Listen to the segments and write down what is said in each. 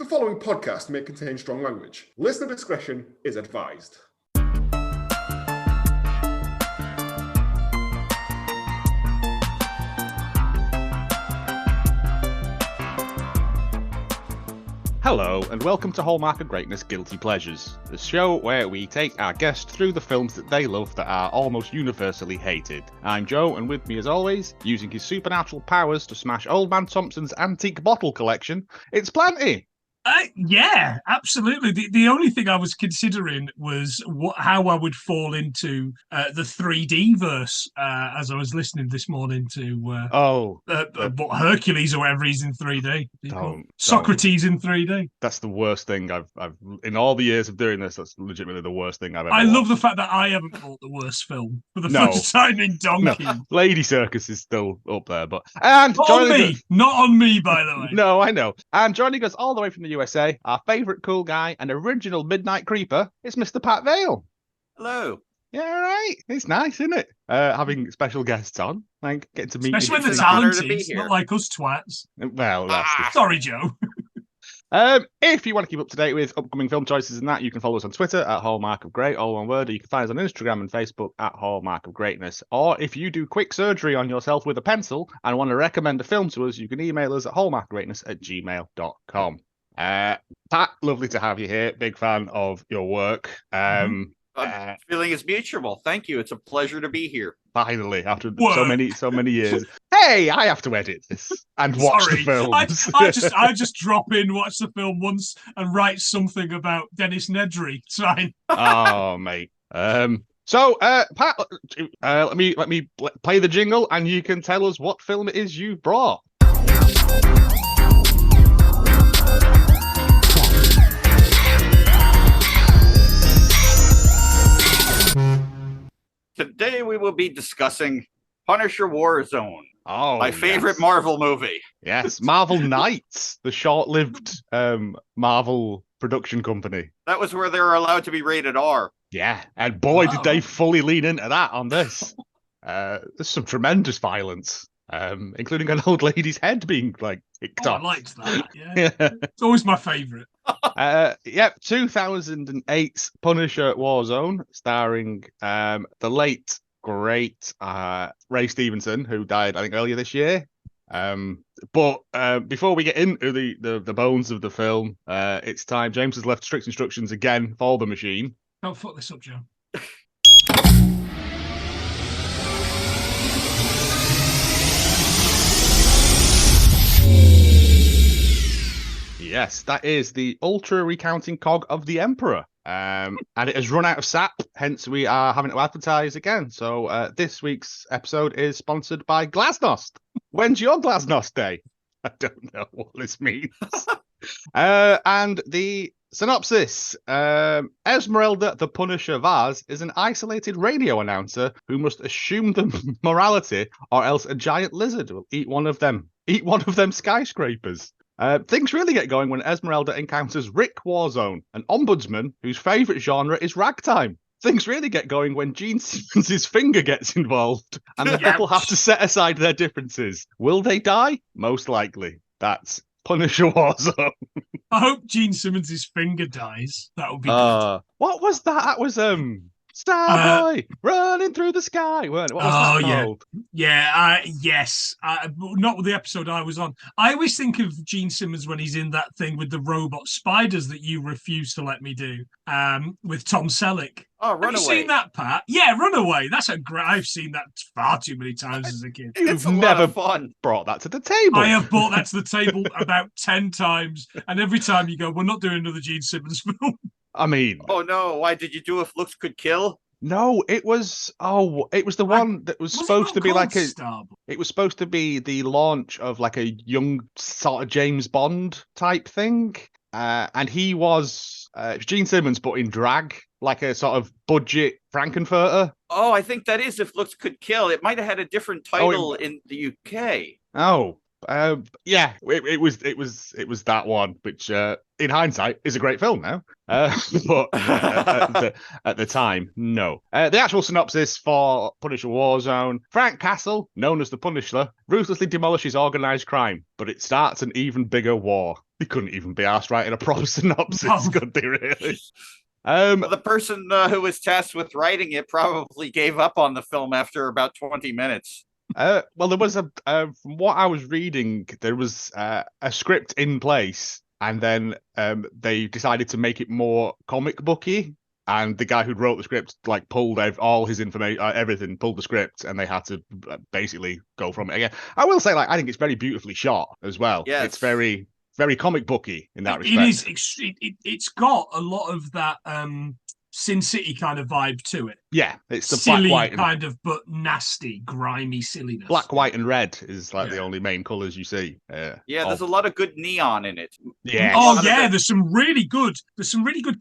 following podcast may contain strong language. Listener discretion is advised. Hello, and welcome to Hallmark of Greatness Guilty Pleasures, the show where we take our guests through the films that they love that are almost universally hated. I'm Joe, and with me as always, using his supernatural powers to smash Old Man Thompson's antique bottle collection, it's Planty! Yeah, absolutely. The only thing I was considering was how I would fall into the 3D verse as I was listening this morning to what Hercules or whatever he's in 3D. Socrates in 3D. That's the worst thing I've in all the years of doing this. That's legitimately the worst thing I've ever. I watched. love the fact that I haven't bought the worst film for the first time in donkey. No. Lady Circus is still up there, but not on me, by the way. No, I know. And joining us all the way from the USA, our favourite cool guy and original Midnight Creeper, is Mr. Pat Vale. Hello. Yeah, right. It's nice, isn't it? Having special guests on, like getting to meet. Especially when they're talented, not like us twats. Well, that's sorry, Joe. If you want to keep up to date with upcoming film choices and that, you can follow us on Twitter at Hallmark of Great, all one word, or you can find us on Instagram and Facebook at Hallmark of Greatness. Or if you do quick surgery on yourself with a pencil and want to recommend a film to us, you can email us at hallmarkgreatness@gmail.com. Pat, lovely to have you here. Big fan of your work. Feeling is mutual. Thank you. It's a pleasure to be here. Finally, after so many years. Hey, I have to edit this and watch the film. I just drop in, watch the film once, and write something about Dennis Nedry. It's fine. Oh, mate. So, Pat, let me play the jingle, and you can tell us what film it is you've brought. Today we will be discussing Punisher Warzone. Oh, my favorite Marvel movie. Yes, Marvel Knights, the short-lived Marvel production company. That was where they were allowed to be rated R. Yeah, and boy, did they fully lean into that on this. There's some tremendous violence, including an old lady's head being kicked off. I liked that. Yeah, it's always my favorite. 2008's Punisher Warzone, starring the late great Ray Stevenson, who died I think earlier this year. But before we get into the bones of the film, it's time. James has left strict instructions again for the machine. Don't fuck this up, Joe. Yes, that is the ultra recounting cog of the Emperor. And it has run out of sap, hence we are having to advertise again. So this week's episode is sponsored by Glasnost. When's your Glasnost day? I don't know what this means. And the synopsis. Esmeralda the Punisher Vaz is an isolated radio announcer who must assume the morality or else a giant lizard will eat one of them skyscrapers. Things really get going when Esmeralda encounters Rick Warzone, an ombudsman whose favourite genre is ragtime. Things really get going when Gene Simmons' finger gets involved, and the couple have to set aside their differences. Will they die? Most likely. That's Punisher Warzone. I hope Gene Simmons' finger dies. That would be good. What was that? That was Starboy running through the sky. What was that called? Yes. Not with the episode I was on. I always think of Gene Simmons when he's in that thing with the robot spiders that you refuse to let me do, with Tom Selleck. Oh, Runaway. Have you seen that, Pat? Yeah, Runaway. That's a great. I've seen that far too many times as a kid. You've never brought that to the table. I have brought that to the table about 10 times, and every time you go, "We're not doing another Gene Simmons film." I mean, oh no! Why did you do If Looks Could Kill? No, it was the one that was supposed to be like a. It was supposed to be the launch of like a young sort of James Bond type thing, and he was Gene Simmons, but in drag, like a sort of budget Frankenfurter. Oh, I think that is If Looks Could Kill. It might have had a different title in the UK. Oh. Yeah, it was that one, which in hindsight is a great film now. But at the time, no. The actual synopsis for Punisher Warzone: Frank Castle, known as the Punisher, ruthlessly demolishes organized crime, but it starts an even bigger war. They couldn't even be asked writing a proper synopsis, could they really? The person who was tasked with writing it probably gave up on the film after about 20 minutes. Well, there was from what I was reading, there was a script in place, and then they decided to make it more comic booky. And the guy who wrote the script pulled all his information, everything, pulled the script, and they had to basically go from it again. I will say, I think it's very beautifully shot as well. Yes. It's very, very comic booky in that respect. It is. It's got a lot of that Sin City kind of vibe to it. Yeah, it's the silly black, white, kind of, but nasty, grimy silliness. Black, white, and red is the only main colours you see. There's a lot of good neon in it. Yeah. Oh yeah, there's some really good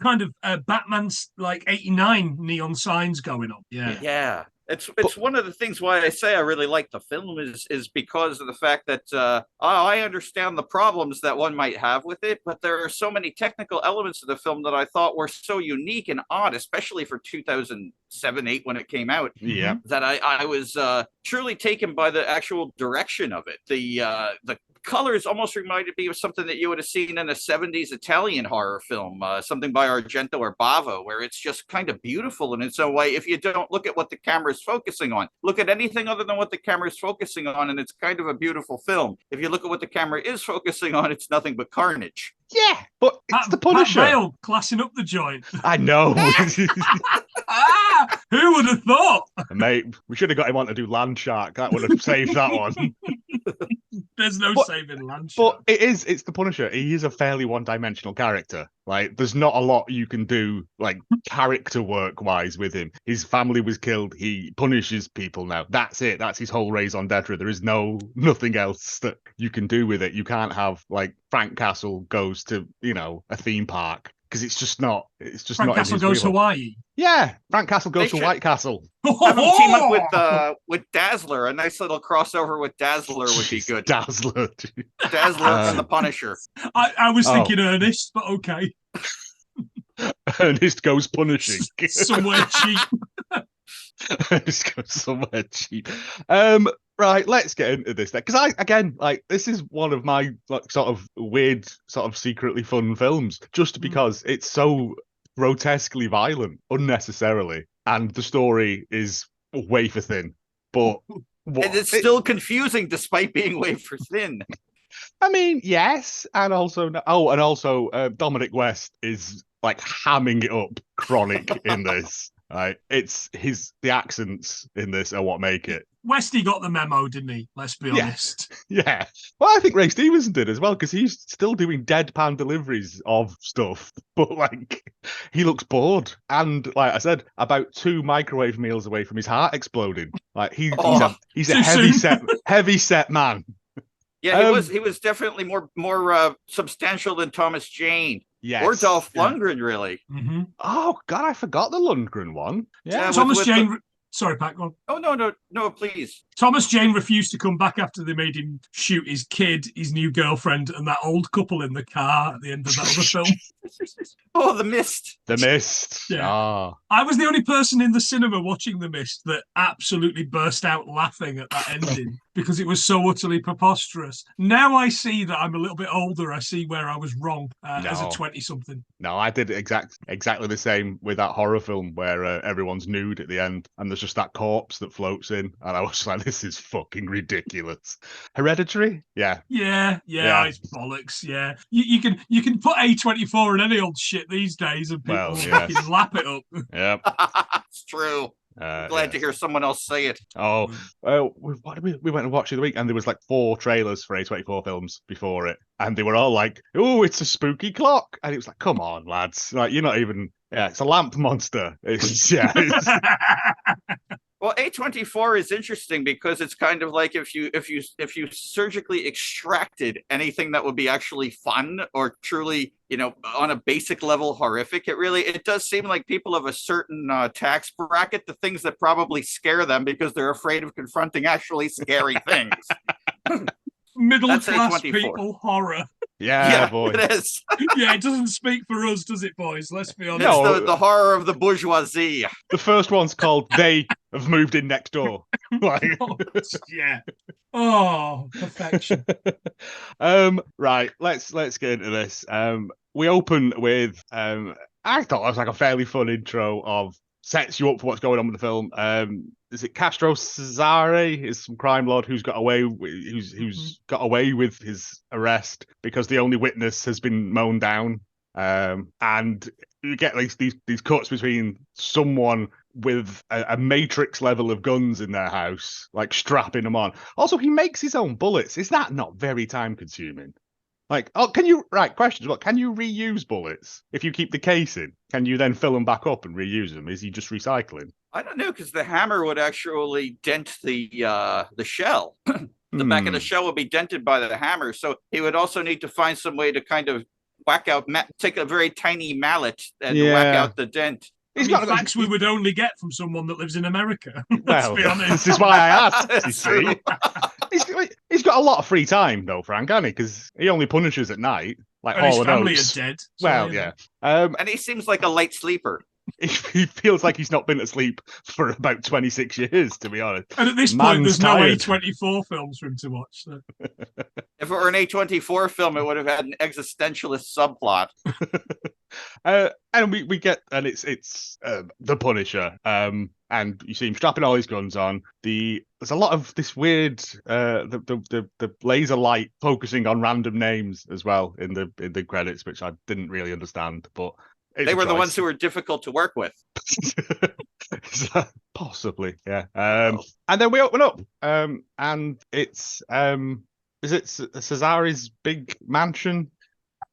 kind of Batman's 89 neon signs going on. Yeah. Yeah. It's one of the things why I say I really like the film is because of the fact that I understand the problems that one might have with it, but there are so many technical elements of the film that I thought were so unique and odd, especially for 2007-8 when it came out. Yeah, that I was truly taken by the actual direction of it. The colors almost reminded me of something that you would have seen in a 70s Italian horror film, something by Argento or Bava, where it's just kind of beautiful in its own way. If you don't look at what the camera is focusing on, look at anything other than what the camera is focusing on, and it's kind of a beautiful film. If you look at what the camera is focusing on, it's nothing but carnage. Yeah, but it's the Punisher. Pat Bale classing up the joint. I know. Who would have thought? Mate, we should have got him on to do Land Shark. That would have saved that one. There's no saving Land But Shark. it's the Punisher. He is a fairly one-dimensional character. There's not a lot you can do, character work-wise with him. His family was killed. He punishes people now. That's it. That's his whole raison d'etre. There is nothing else that you can do with it. You can't have, Frank Castle goes to, a theme park. Because it's just not. It's just Frank not. Castle goes to Hawaii. Yeah, Frank Castle goes to White Castle. Have him team up with Dazzler. A nice little crossover with Dazzler would be good. Dazzler and the Punisher. I was thinking Ernest, but okay. Ernest goes punishing somewhere cheap. Ernest goes somewhere cheap. Right, let's get into this then. Because this is one of my sort of weird, sort of secretly fun films, just because it's so grotesquely violent, unnecessarily, and the story is wafer thin. But and it's still confusing despite being wafer thin. I mean, yes, and also Dominic West is hamming it up chronic in this. Right, it's the accents in this are what make it. Westy got the memo, didn't he? Let's be honest. Yeah. Well, I think Ray Stevenson did as well, because he's still doing deadpan deliveries of stuff, but he looks bored. And like I said, about 2 microwave meals away from his heart exploding. He's a heavy set man. Yeah, he was definitely more substantial than Thomas Jane. Yes. Or Dolph Lundgren, really. Mm-hmm. Oh God, I forgot the Lundgren one. Yeah, Thomas Jane. Sorry, Pat, go on. Oh, no, please. Thomas Jane refused to come back after they made him shoot his kid, his new girlfriend, and that old couple in the car at the end of that other film. Oh, The Mist. The Mist. Yeah. Oh. I was the only person in the cinema watching The Mist that absolutely burst out laughing at that ending because it was so utterly preposterous. Now I see that I'm a little bit older. I see where I was wrong as a 20-something. No, I did exactly the same with that horror film where everyone's nude at the end and there's just that corpse that floats in, and I was like, this is fucking ridiculous. Hereditary? Yeah, it's bollocks. Yeah, you can put A24 in any old shit these days, and people fucking lap it up. Yep, it's true. Glad to hear someone else say it. Oh, what did we went and watched the week, and there was 4 trailers for A24 films before it, and they were all like, "Oh, it's a spooky clock," and it was like, "Come on, lads! You're not even." Yeah, it's a lamp monster. Well, A24 is interesting because it's kind of like if you surgically extracted anything that would be actually fun or truly, on a basic level horrific. It does seem like people of a certain tax bracket, the things that probably scare them because they're afraid of confronting actually scary things. middle That's class A24. people horror. Yeah, boy. It is. Yeah, it doesn't speak for us, does it, boys? Let's be honest. No. It's the horror of the bourgeoisie. The first one's called They Have Moved In Next Door. Like... Yeah. Oh, perfection. Right, let's get into this. We open with I thought it was like a fairly fun intro of sets you up for what's going on with the film. Is it Castro Cesare? Is some crime lord who's got away got away with his arrest because the only witness has been mown down. And you get like these cuts between someone with a Matrix level of guns in their house, like strapping them on. Also, he makes his own bullets. Is that not very time consuming? Like, questions. What, can you reuse bullets if you keep the case in? Can you then fill them back up and reuse them? Is he just recycling? I don't know, because the hammer would actually dent the shell. The back of the shell would be dented by the hammer, so he would also need to find some way to kind of take a very tiny mallet and whack out the dent. Facts we would only get from someone that lives in America. Let's be honest. This is why I asked. You see, he's got a lot of free time though, Frank, hasn't he? Because he only punishes at night. Like and all his family those. are dead. Well, yeah. And he seems like a light sleeper. He feels like he's not been asleep for about 26 years, to be honest. And at this point, there's no A24 films for him to watch. So. If it were an A24 film, it would have had an existentialist subplot. And we get, and it's the Punisher. And you see him strapping all his guns on. There's a lot of this weird the laser light focusing on random names as well in the credits, which I didn't really understand, but. They were the ones who were difficult to work with. Possibly, yeah. And then we open up, and it's is it Cesare's big mansion?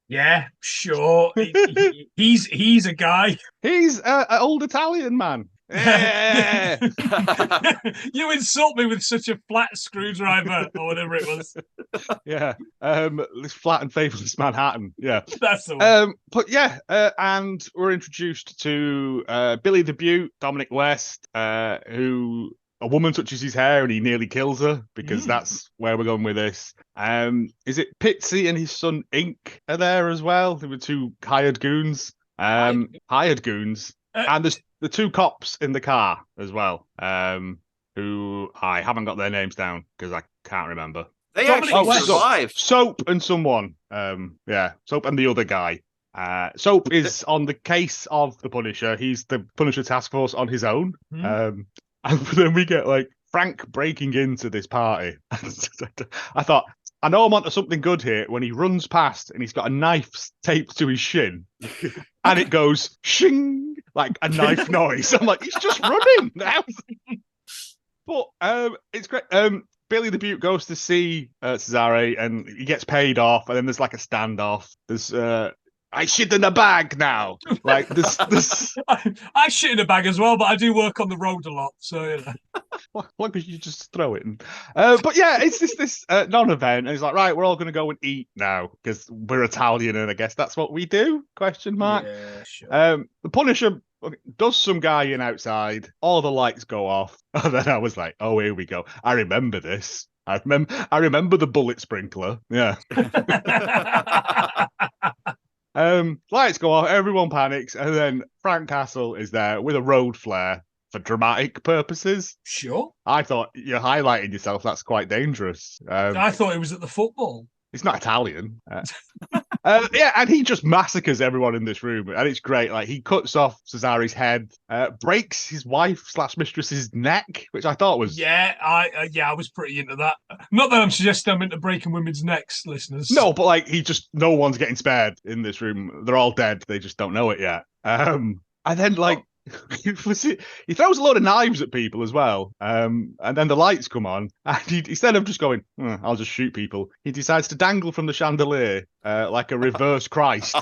Yeah, sure. He's a guy. He's an old Italian man. Yeah. You insult me with such a flat screwdriver or whatever it was. Yeah. This flat and faithless Manhattan. Yeah. That's the one. But yeah, and we're introduced to Billy the Beaut, Dominic West, who a woman touches his hair and he nearly kills her because that's where we're going with this. Is it Pitsy and his son Ink are there as well? They were two hired goons. Hired goons. And there's the two cops in the car as well, who I haven't got their names down because I can't remember. They actually survived. Soap and someone. Soap and the other guy. Soap is on the case of the Punisher. He's the Punisher task force on his own. And then we get like Frank breaking into this party. I thought, I know I'm onto something good here when he runs past and he's got a knife taped to his shin and it goes shing like a knife noise. I'm like, he's just running now. But it's great. Billy the Beaut goes to see Cesare and he gets paid off, and then there's like a standoff. There's I shit in a bag now. Like this. I shit in a bag as well, but I do work on the road a lot, so you know. Why could you just throw it? But yeah, it's this non-event, and he's like, right, we're all going to go and eat now because we're Italian, and I guess that's what we do? Question mark. Yeah, sure. The Punisher does some guy in outside. All the lights go off, and then I was like, oh, here we go. I remember this. I remember the bullet sprinkler. Yeah. Lights go off, everyone panics, and then Frank Castle is there with a road flare for dramatic purposes. Sure. I thought you're highlighting yourself. That's quite dangerous. I thought it was at the football. He's not Italian. Yeah, and he just massacres everyone in this room, and it's great. Like, he cuts off Cesare's head, breaks his wife/mistress's neck, which I thought was... Yeah, I was pretty into that. Not that I'm suggesting I'm into breaking women's necks, listeners. No, but like, no one's getting spared in this room. They're all dead. They just don't know it yet. And then, like, he throws a load of knives at people as well, and then the lights come on, and instead of just going, I'll just shoot people, he decides to dangle from the chandelier like a reverse Christ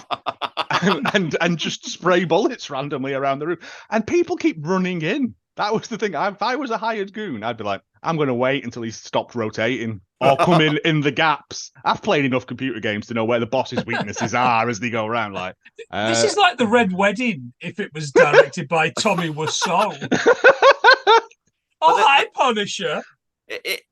and just spray bullets randomly around the room, and people keep running in. That was the thing. If I was a hired goon, I'd be like, I'm going to wait until he's stopped rotating or come in the gaps. I've played enough computer games to know where the boss's weaknesses are as they go around. Like, this is like The Red Wedding if it was directed by Tommy Wiseau. Oh, hi, Punisher.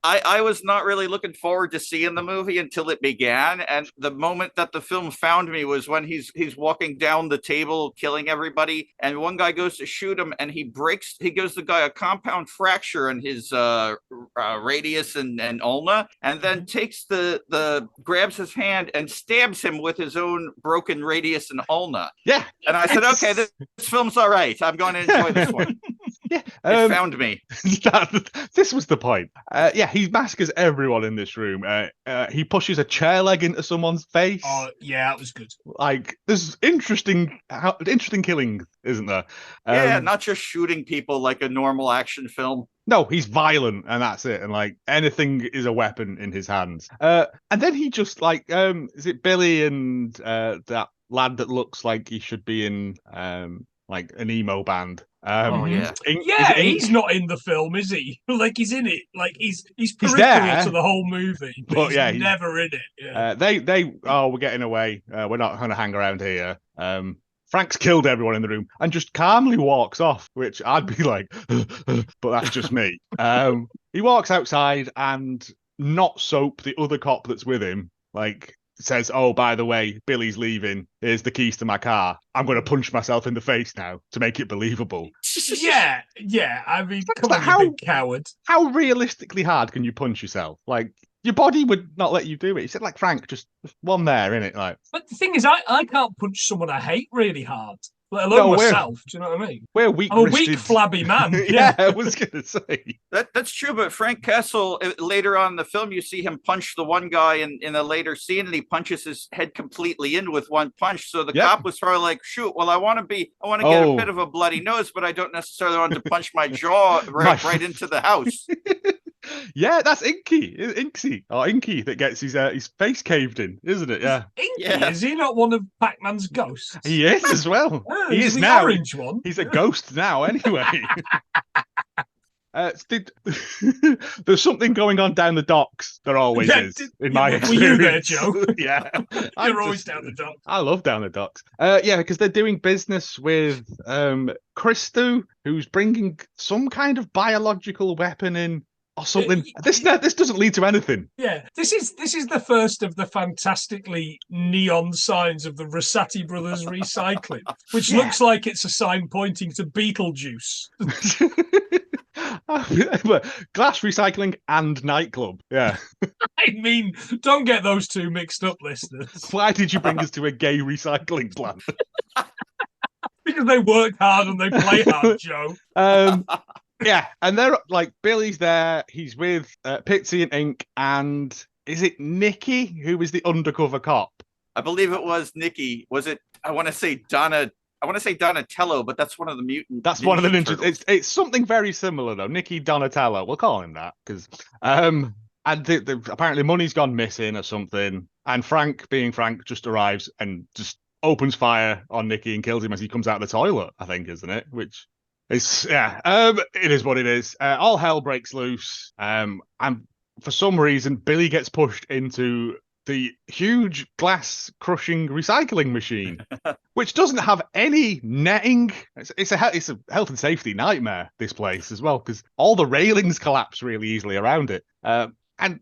I was not really looking forward to seeing the movie until it began, and the moment that the film found me was when he's walking down the table killing everybody, and one guy goes to shoot him, and he gives the guy a compound fracture in his radius and ulna, and then takes grabs his hand and stabs him with his own broken radius and ulna. Yeah, and I said, okay, this film's all right. I'm going to enjoy this one. Yeah, it found me. This was the point. Yeah, he massacres everyone in this room. He pushes a chair leg into someone's face. Oh, yeah, that was good. Like, there's interesting killing, isn't there? Yeah, not just shooting people like a normal action film. No, he's violent, and that's it. And like anything is a weapon in his hands. And then he just like, is it Billy and that lad that looks like he should be in like an emo band? He's not in the film, is he? Like he's in it. Like he's peripheral to the whole movie, but he's never in it. Yeah. We're getting away. We're not going to hang around here. Frank's killed everyone in the room and just calmly walks off, which I'd be like, but that's just me. He walks outside and not Soap, the other cop that's with him, like says, oh, by the way, Billy's leaving. Here's the keys to my car. I'm going to punch myself in the face now to make it believable. Yeah. I mean, come on, you big coward. How realistically hard can you punch yourself? Like, your body would not let you do it. He said, like, Frank, just one there, innit? Like, but the thing is, I can't punch someone I hate really hard, let alone myself. Do you know what I mean? We're weak. I'm a weak, flabby man. Yeah, I was going to say. That's true, but Frank Castle, later on in the film, you see him punch the one guy in a later scene, and he punches his head completely in with one punch. So the cop was probably like, shoot, well, I want to get a bit of a bloody nose, but I don't necessarily want to punch my jaw right into the house. Yeah, that's Inky that gets his face caved in, isn't it? Yeah. Inky, is he not one of Pac-Man's ghosts? He is as well. He is the now. Orange one. He's a ghost now, anyway. There's something going on down the docks. There always is, in my experience. Were you there, Joe? Yeah. You're always down the docks. I love down the docks. Because they're doing business with Christou, who's bringing some kind of biological weapon in. Or something. This doesn't lead to anything. Yeah, this is the first of the fantastically neon signs of the Rosati Brothers recycling, which looks like it's a sign pointing to Beetlejuice. Glass recycling and nightclub. Yeah. I mean, don't get those two mixed up, listeners. Why did you bring us to a gay recycling plant? Because they work hard and they play hard, Joe. Yeah, and they're like, Billy's there. He's with Pitsy and Ink, and is it Nikki who is the undercover cop? I believe it was Nikki. Was it? I want to say Donatello, but that's one of the mutant. That's one of the ninjas. It's something very similar though. Nikki Donatello. We'll call him that because and apparently money's gone missing or something. And Frank, being Frank, just arrives and just opens fire on Nikki and kills him as he comes out of the toilet. I think, isn't it? Which. It is what it is. All hell breaks loose. And for some reason, Billy gets pushed into the huge glass crushing recycling machine, which doesn't have any netting. It's a health and safety nightmare, this place as well, because all the railings collapse really easily around it. And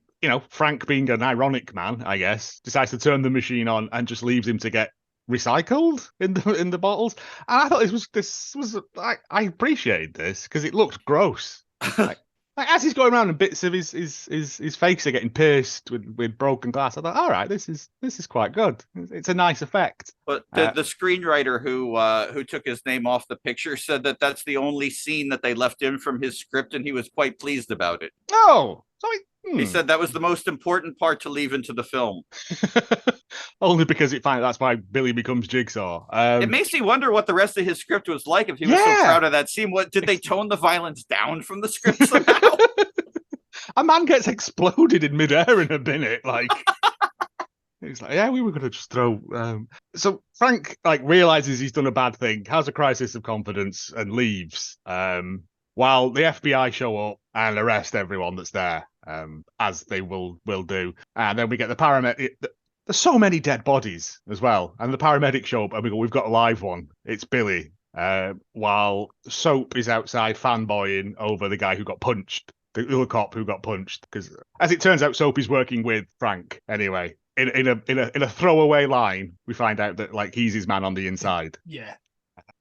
Frank, being an ironic man, I guess, decides to turn the machine on and just leaves him to get recycled in the bottles. And I thought this was I appreciated this because it looked gross. Like as he's going around and bits of his face are getting pierced with broken glass. I thought, all right, this is quite good. It's a nice effect. But the screenwriter who took his name off the picture said that that's the only scene that they left in from his script, and he was quite pleased about it. Oh, so he said that was the most important part to leave into the film. Only because that's why Billy becomes Jigsaw. It makes me wonder what the rest of his script was like if he was so proud of that scene. What did they tone the violence down from the script somehow? A man gets exploded in midair in a minute, like. He's like, yeah, we were going to just throw. So Frank realizes he's done a bad thing, has a crisis of confidence, and leaves. While the FBI show up and arrest everyone that's there, as they will do, and then we get the paramedic. There's so many dead bodies as well, and the paramedics show up, and we go, we've got a live one. It's Billy. While Soap is outside fanboying over the guy who got punched the other cop who got punched. Because as it turns out, Soapy's working with Frank anyway. In a throwaway line, we find out that like he's his man on the inside. Yeah.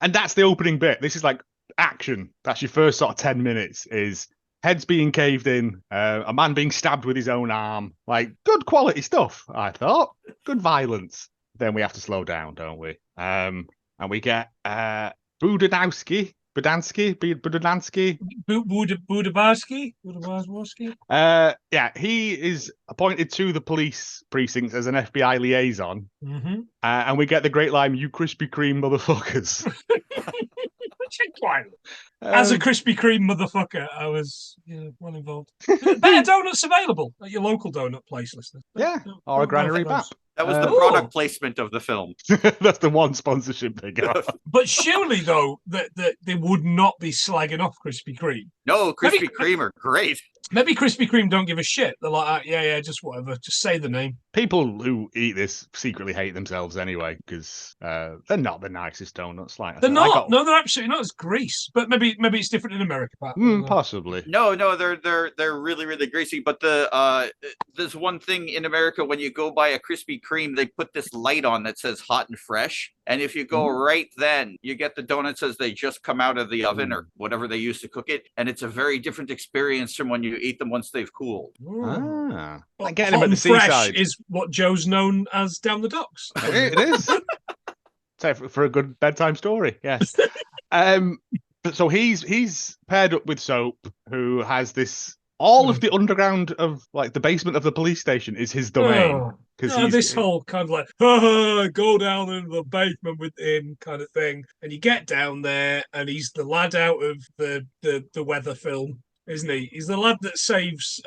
And that's the opening bit. This is like action. That's your first sort of 10 minutes is heads being caved in, a man being stabbed with his own arm. Like, good quality stuff, I thought. Good violence. Then we have to slow down, don't we? And we get Budansky. Yeah, he is appointed to the police precinct as an FBI liaison. Mm-hmm. And we get the great line, "You Krispy Kreme motherfuckers." As a Krispy Kreme motherfucker, I was well involved. Better donuts available at your local donut place, listeners. Yeah, or a Granary Bap. That was the product placement of the film. That's the one sponsorship they got. But surely, though, that they would not be slagging off Krispy Kreme. No, Krispy Kreme are great. Maybe Krispy Kreme don't give a shit. They're like, yeah, just whatever. Just say the name. People who eat this secretly hate themselves anyway because they're not the nicest donuts. Like they're not. No, they're absolutely not. It's grease. But maybe it's different in America. Possibly. No, they're really, really greasy. But there's one thing in America when you go buy a Krispy Kreme, they put this light on that says hot and fresh. And if you go right then, you get the donuts as they just come out of the oven or whatever they use to cook it. And it's a very different experience from when you eat them once they've cooled. Well, getting them at the seaside is what Joe's known as down the docks. It is. So for a good bedtime story, yes. So he's paired up with Soap, who has this. All of the underground of like the basement of the police station is his domain. This whole kind of like go down into the basement with him kind of thing, and you get down there, and he's the lad out of the Weather film, isn't he? He's the lad that saves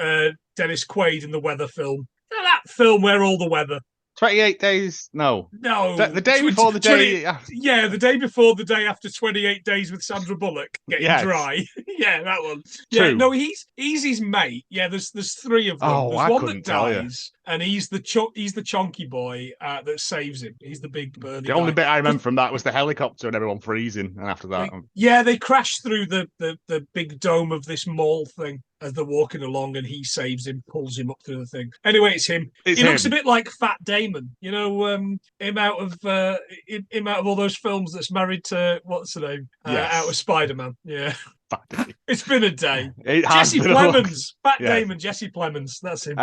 Dennis Quaid in the Weather film. That film where all the weather. 28 days? No. The day before the day. Yeah, the day before the day after 28 days with Sandra Bullock getting dry. Yeah, that one. Yeah, Two. no, he's his mate. Yeah, there's three of them. There's one that dies, and he's the chonky boy that saves him. He's the big burly. The only bit I remember from that was the helicopter and everyone freezing, and after that, they crash through the big dome of this mall thing as they're walking along, and he saves him, pulls him up through the thing. Anyway, it's him. He looks a bit like Fat Damon, you know, him out of all those films that's married to what's the name? Out of Spider-Man. Yeah. It's been a day. Jesse Plemons. Fat Damon, Jesse Plemons. That's him.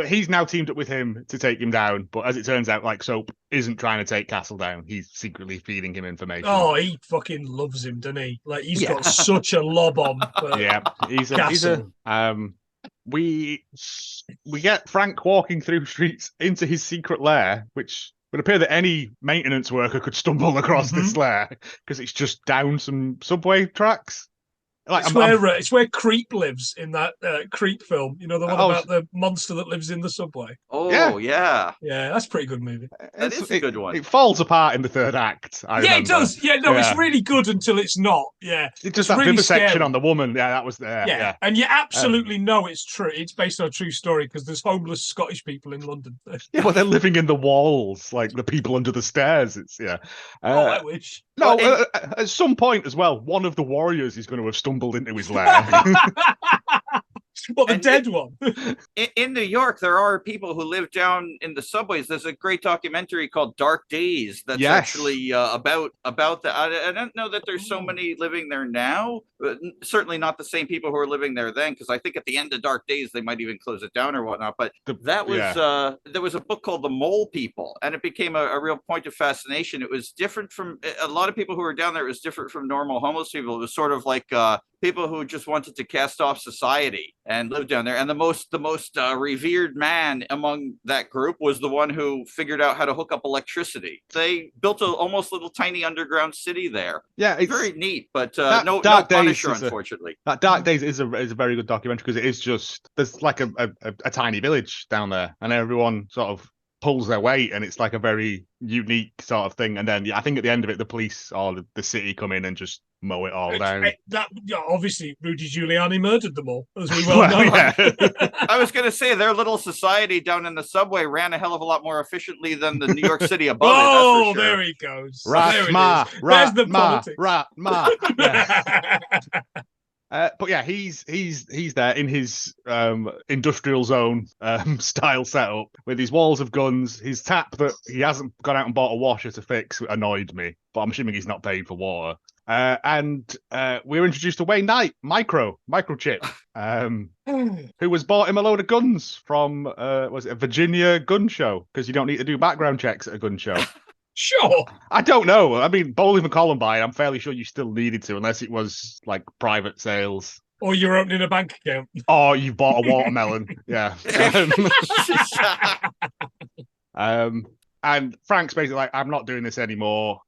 He's now teamed up with him to take him down. But as it turns out, like Soap isn't trying to take Castle down. He's secretly feeding him information. Oh, he fucking loves him, doesn't he? Like he's got such a lob on. We get Frank walking through streets into his secret lair, which would appear that any maintenance worker could stumble across this lair because it's just down some subway tracks. Like, it's where Creep lives in that Creep film. You know, the one about the monster that lives in the subway. Oh, yeah. Yeah, that's a pretty good movie. That is a good one. It falls apart in the third act. I remember. It does. Yeah, no, it's really good until it's not. Yeah. It's just that really vivisection scary on the woman. Yeah, that was there. Yeah. And you absolutely know it's true. It's based on a true story because there's homeless Scottish people in London. Yeah, but they're living in the walls, like the people under the stairs. It's, I wish. No, at some point as well, one of the warriors is going to have stumbled into his lair. What, the dead one? In New York, there are people who live down in the subways. There's a great documentary called Dark Days that's actually about that. I don't know that there's so many living there now, but certainly not the same people who were living there then, because I think at the end of Dark Days, they might even close it down or whatnot. But there was a book called The Mole People, and it became a real point of fascination. It was different from a lot of people who were down there. It was different from normal homeless people. It was sort of like people who just wanted to cast off society and live down there. And the most revered man among that group was the one who figured out how to hook up electricity. They built a almost little tiny underground city there. Yeah, it's very neat, but no Punisher, unfortunately. That Dark Days is a very good documentary because it is just, there's like a tiny village down there and everyone sort of pulls their weight and it's like a very unique sort of thing. And then I think at the end of it, the police or the city come in and just mow it all down. Obviously, Rudy Giuliani murdered them all, as we well know. I was going to say their little society down in the subway ran a hell of a lot more efficiently than the New York City above it. Oh, there he goes. There's the politics. But yeah, he's there in his industrial zone style setup with his walls of guns. His tap that he hasn't gone out and bought a washer to fix annoyed me, but I'm assuming he's not paid for water. And we were introduced to Wayne Knight, Microchip, who was bought him a load of guns from was it a Virginia gun show, because you don't need to do background checks at a gun show. Sure. I don't know. I mean, Bowling for Columbine, I'm fairly sure you still needed to, unless it was like private sales. Or you're opening a bank account. Or you bought a watermelon. Yeah. And Frank's basically like, I'm not doing this anymore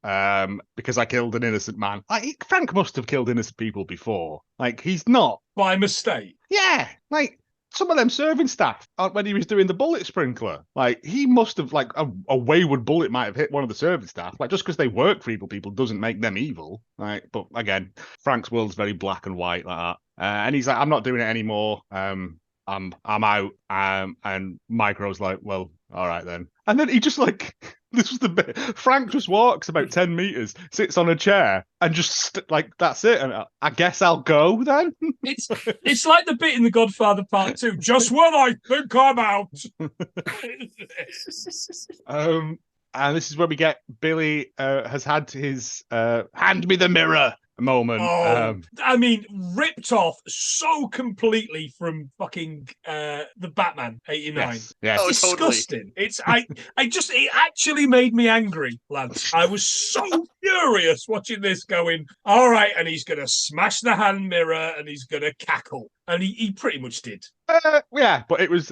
because I killed an innocent man. Like, Frank must have killed innocent people before. Like, he's not. By mistake. Yeah. Like, some of them serving staff, when he was doing the bullet sprinkler, like, he must have, like, a wayward bullet might have hit one of the serving staff. Like, just because they work for evil people doesn't make them evil. Like, but again, Frank's world's very black and white like that. And he's like, I'm not doing it anymore. I'm out. And Micro's like, well, all right then. And then he just like, this was the bit. Frank just walks about 10 meters, sits on a chair, and just like, that's it. And I guess I'll go then. It's like the bit in The Godfather Part 2. Just when I think I'm out. And this is where we get Billy has had his hand me the mirror moment. I mean, ripped off so completely from fucking the Batman 89. Yes. It's disgusting. Totally. It actually made me angry, lads. I was so furious watching this going, all right, and he's gonna smash the hand mirror and he's gonna cackle. And he pretty much did. Yeah, but it was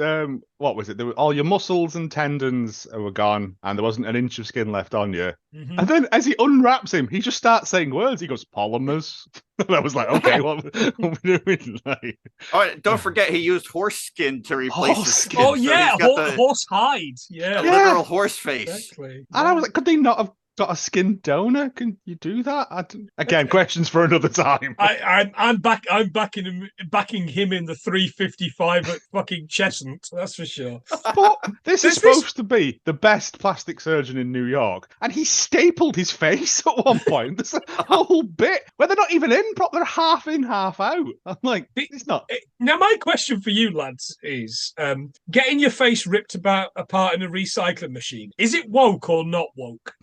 what was it? There were all your muscles and tendons were gone, and there wasn't an inch of skin left on you. Mm-hmm. And then as he unwraps him, he just starts saying words. He goes, polymers. And I was like, okay, what are we doing? Like, oh, don't forget he used horse skin to replace the skin. Oh yeah, horse hide. Yeah, literal horse face. Exactly. And I was like, could they not have got a skin donor? Can you do that? Again, questions for another time. I'm backing him in the 355 at fucking Chestnut. That's for sure. But this is supposed to be the best plastic surgeon in New York, and he stapled his face at one point. There's a whole bit where they're not even in proper. They're half in, half out. I'm like, it's not. Now, my question for you lads is: getting your face ripped apart in a recycling machine, is it woke or not woke?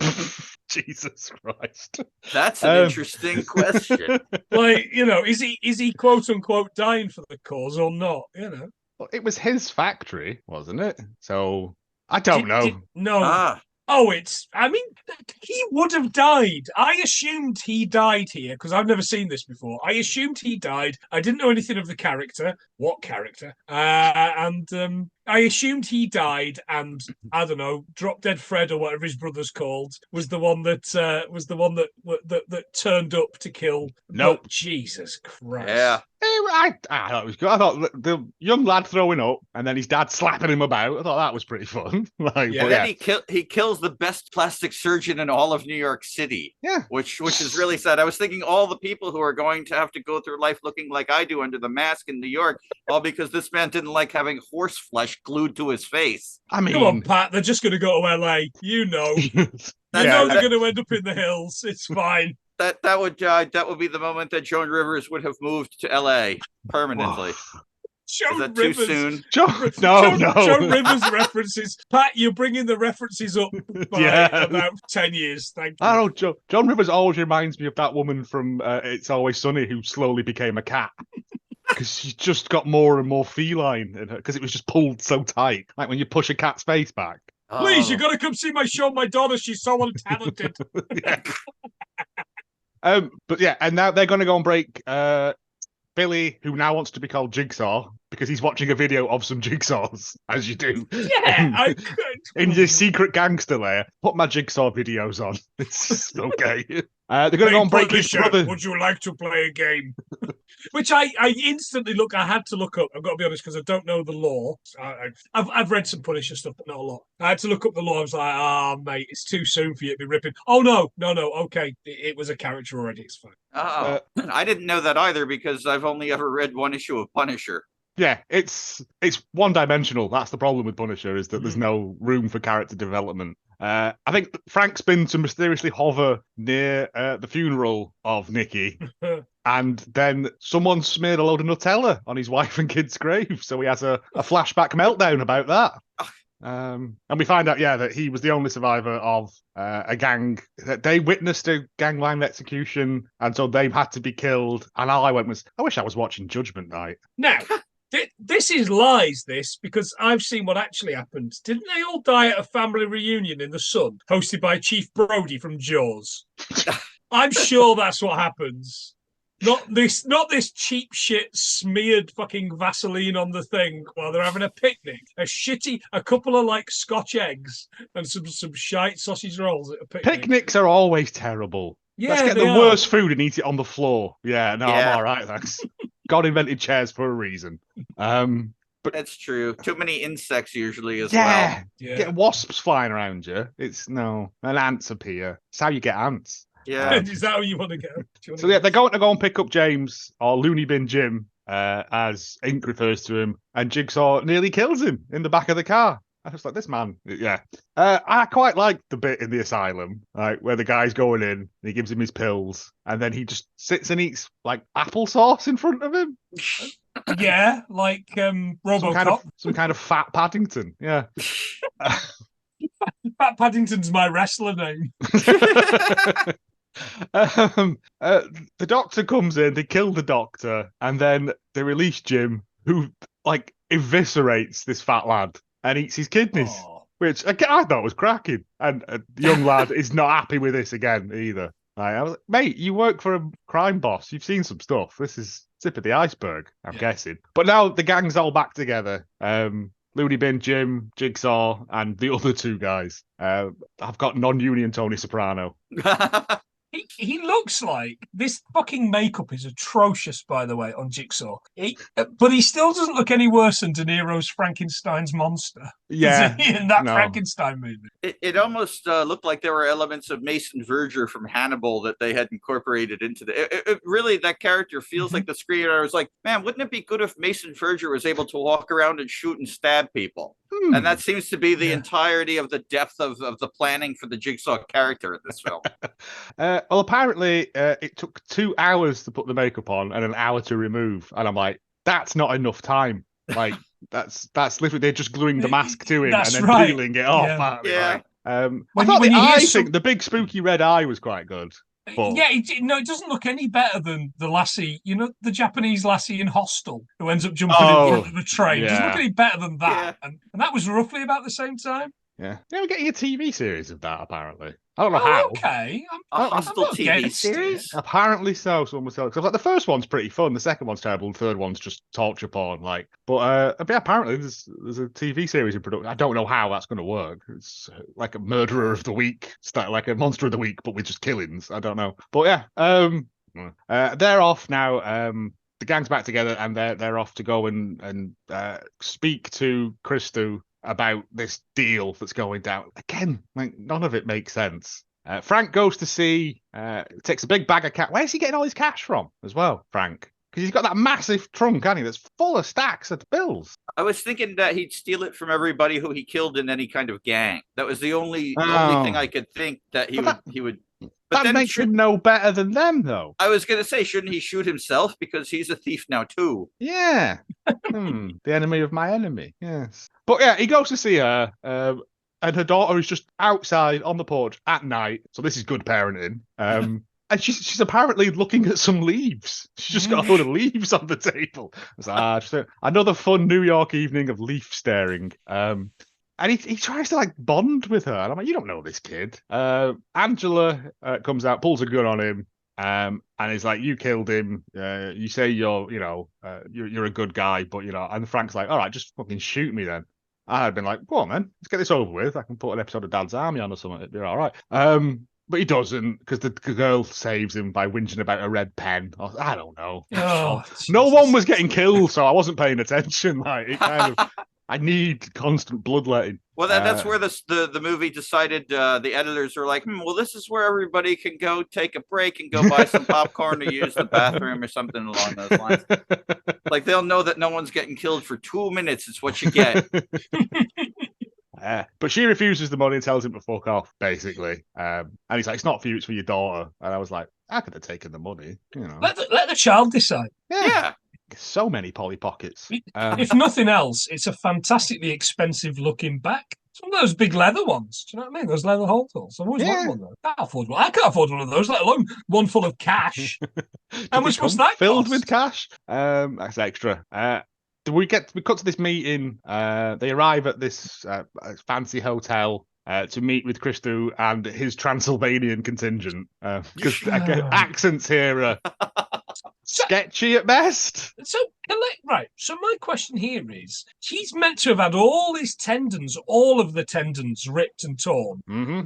Jesus Christ. That's an interesting question. Like, is he quote unquote dying for the cause or not? Well, it was his factory, wasn't it? So I don't know. No. Oh, he would have died. I assumed he died here because I've never seen this before. I assumed he died. I didn't know anything of the character. What character? And I assumed he died, and I don't know, Drop Dead Fred or whatever his brother's called was the one that turned up to kill. Nope. But Jesus Christ. Yeah. I thought it was good. I thought the young lad throwing up and then his dad slapping him about. I thought that was pretty fun. Then he kills the best plastic surgeon in all of New York City. Yeah, which is really sad. I was thinking all the people who are going to have to go through life looking like I do under the mask in New York, all because this man didn't like having horse flesh glued to his face. I mean, come on, Pat. They're just going to go to LA. They're going to end up in the hills. It's fine. That would be the moment that Joan Rivers would have moved to LA permanently. Joan Is that Rivers. too soon? Joan Rivers references. Pat, you're bringing the references up by about 10 years. Thank you. I don't know. Joan Rivers always reminds me of that woman from It's Always Sunny who slowly became a cat. Because she's just got more and more feline in her, because it was just pulled so tight. Like when you push a cat's face back. Please, you got to come see my show. My daughter, she's so untalented. But yeah, and now they're going to go and break Billy, who now wants to be called Jigsaw, because he's watching a video of some jigsaws, as you do. Yeah, in your secret gangster lair. Put my Jigsaw videos on. It's okay. They're going to go and break his brother. Would you like to play a game? Which I instantly I had to look up. I've got to be honest, because I don't know the law. I've read some Punisher stuff, but not a lot. I had to look up the law. I was like, mate, it's too soon for you to be ripping. Oh, no. Okay, it was a character already. It's fine. I didn't know that either, because I've only ever read one issue of Punisher. Yeah, it's one-dimensional. That's the problem with Punisher, is that there's no room for character development. I think Frank's been to mysteriously hover near the funeral of Nikki, and then someone smeared a load of Nutella on his wife and kid's grave, so he has a flashback meltdown about that. And we find out, that he was the only survivor of a gang. That they witnessed a gangland execution, and so they had to be killed. And all I went was, I wish I was watching Judgment Night. Now, this is lies, because I've seen what actually happened. Didn't they all die at a family reunion in the sun, hosted by Chief Brody from Jaws? I'm sure that's what happens. Not this cheap shit smeared fucking Vaseline on the thing while they're having a picnic. A couple of like Scotch eggs and some shite sausage rolls at a picnic. Picnics are always terrible. Yeah, let's get the worst food and eat it on the floor. I'm all right, thanks. God invented chairs for a reason. But that's true. Too many insects usually as well. Yeah. Get wasps flying around you. And ants appear. It's how you get ants. Yeah. Is that how you want to go? They're going to go and pick up James, or Looney Bin Jim, as Ink refers to him, and Jigsaw nearly kills him in the back of the car. I was like, this man, I quite like the bit in the asylum, like where the guy's going in, and he gives him his pills, and then he just sits and eats like applesauce in front of him. Yeah, like RoboCop. Some kind of Fat Paddington. Yeah. Fat Paddington's my wrestler name. The doctor comes in, they kill the doctor, and then they release Jim, who like eviscerates this fat lad and eats his kidneys, which I thought was cracking. And the young lad is not happy with this again either. I was like, mate, you work for a crime boss. You've seen some stuff. This is tip of the iceberg, I'm guessing. But now the gang's all back together. Looney Bin Jim, Jigsaw, and the other two guys. I've got non-union Tony Soprano. He looks like this fucking makeup is atrocious, by the way, on Jigsaw. But he still doesn't look any worse than De Niro's Frankenstein's monster. Yeah, in that Frankenstein movie. It almost looked like there were elements of Mason Verger from Hannibal that they had incorporated into it really, that character feels like the screenwriter was like, man, wouldn't it be good if Mason Verger was able to walk around and shoot and stab people? And that seems to be the entirety of the depth of the planning for the Jigsaw character in this film. Well, apparently it took 2 hours to put the makeup on and an hour to remove. And I'm like, that's not enough time. Like, that's literally, they're just gluing the mask to him and then peeling it off. Yeah. I thought the big spooky red eye was quite good. But... Yeah, it doesn't look any better than the lassie, the Japanese lassie in Hostel who ends up jumping in front of a train. It doesn't look any better than that. Yeah. And that was roughly about the same time. Yeah. We're getting a TV series of that, apparently. I don't know how. Okay. A Hostel TV series? Apparently so. Someone was telling. Because the first one's pretty fun, the second one's terrible, the third one's just torture porn. But apparently there's a TV series in production. I don't know how that's going to work. It's like a murderer of the week, like a monster of the week, but with just killings. I don't know. But they're off now. The gang's back together, and they're off to go and speak to Christou about this deal that's going down. Again, none of it makes sense. Frank goes to see, takes a big bag of cash. Where's he getting all his cash from as well, Frank? Because he's got that massive trunk, hasn't he, that's full of stacks of bills. I was thinking that he'd steal it from everybody who he killed in any kind of gang. That was the only thing I could think that he would. But that makes him no better than them, though. I was going to say, shouldn't he shoot himself? Because he's a thief now, too. Yeah. The enemy of my enemy. Yes. But he goes to see her, and her daughter is just outside on the porch at night. So this is good parenting. And she's apparently looking at some leaves. She's just got a load of leaves on the table. It's like, just another fun New York evening of leaf staring. And he tries to bond with her. And I'm like, you don't know this kid. Angela comes out, pulls a gun on him, and he's like, you killed him. You say you're a good guy, but and Frank's like, all right, just fucking shoot me then. I'd been like, go on then, let's get this over with. I can put an episode of Dad's Army on or something. It'd be all right. But he doesn't, because the girl saves him by whinging about a red pen. I don't know. No one was getting killed, so I wasn't paying attention. I need constant bloodletting. Well, that's where the movie decided. The editors were like, well, this is where everybody can go take a break and go buy some popcorn or use the bathroom or something along those lines. They'll know that no one's getting killed for 2 minutes. It's what you get. But she refuses the money and tells him to fuck off, basically. And he's like, it's not for you, it's for your daughter. And I was like, I could have taken the money, you know. Let the child decide. Yeah. So many Polly Pockets. If nothing else, it's a fantastically expensive looking bag. It's one of those big leather ones. Do you know what I mean? Those leather halters. I've always wanted one of those. I can't afford one of those, let alone one full of cash. How much was that filled cost? with cash? That's extra. We cut to this meeting. They arrive at this fancy hotel to meet with Christo and his Transylvanian contingent. Because accents here are sketchy at best. So my question here is, he's meant to have had all his tendons, all of the tendons ripped and torn. Mm-hmm.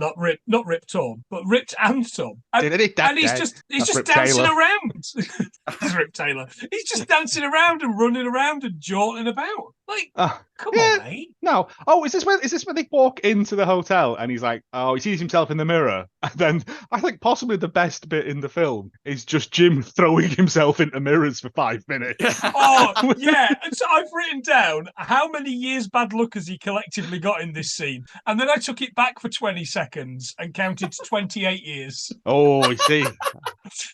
Not ripped, torn, but ripped and torn. And he's just dancing around. He's Rip Taylor. He's just dancing around and running around and jolting about. Like, come on, mate. No. Oh, is this when they walk into the hotel and he's like, oh, he sees himself in the mirror? And then I think possibly the best bit in the film is just Jim throwing himself into mirrors for 5 minutes. Oh, yeah. And so I've written down how many years bad luck has he collectively got in this scene. And then I took it back for 20 seconds and counted to 28 years. Oh, I see.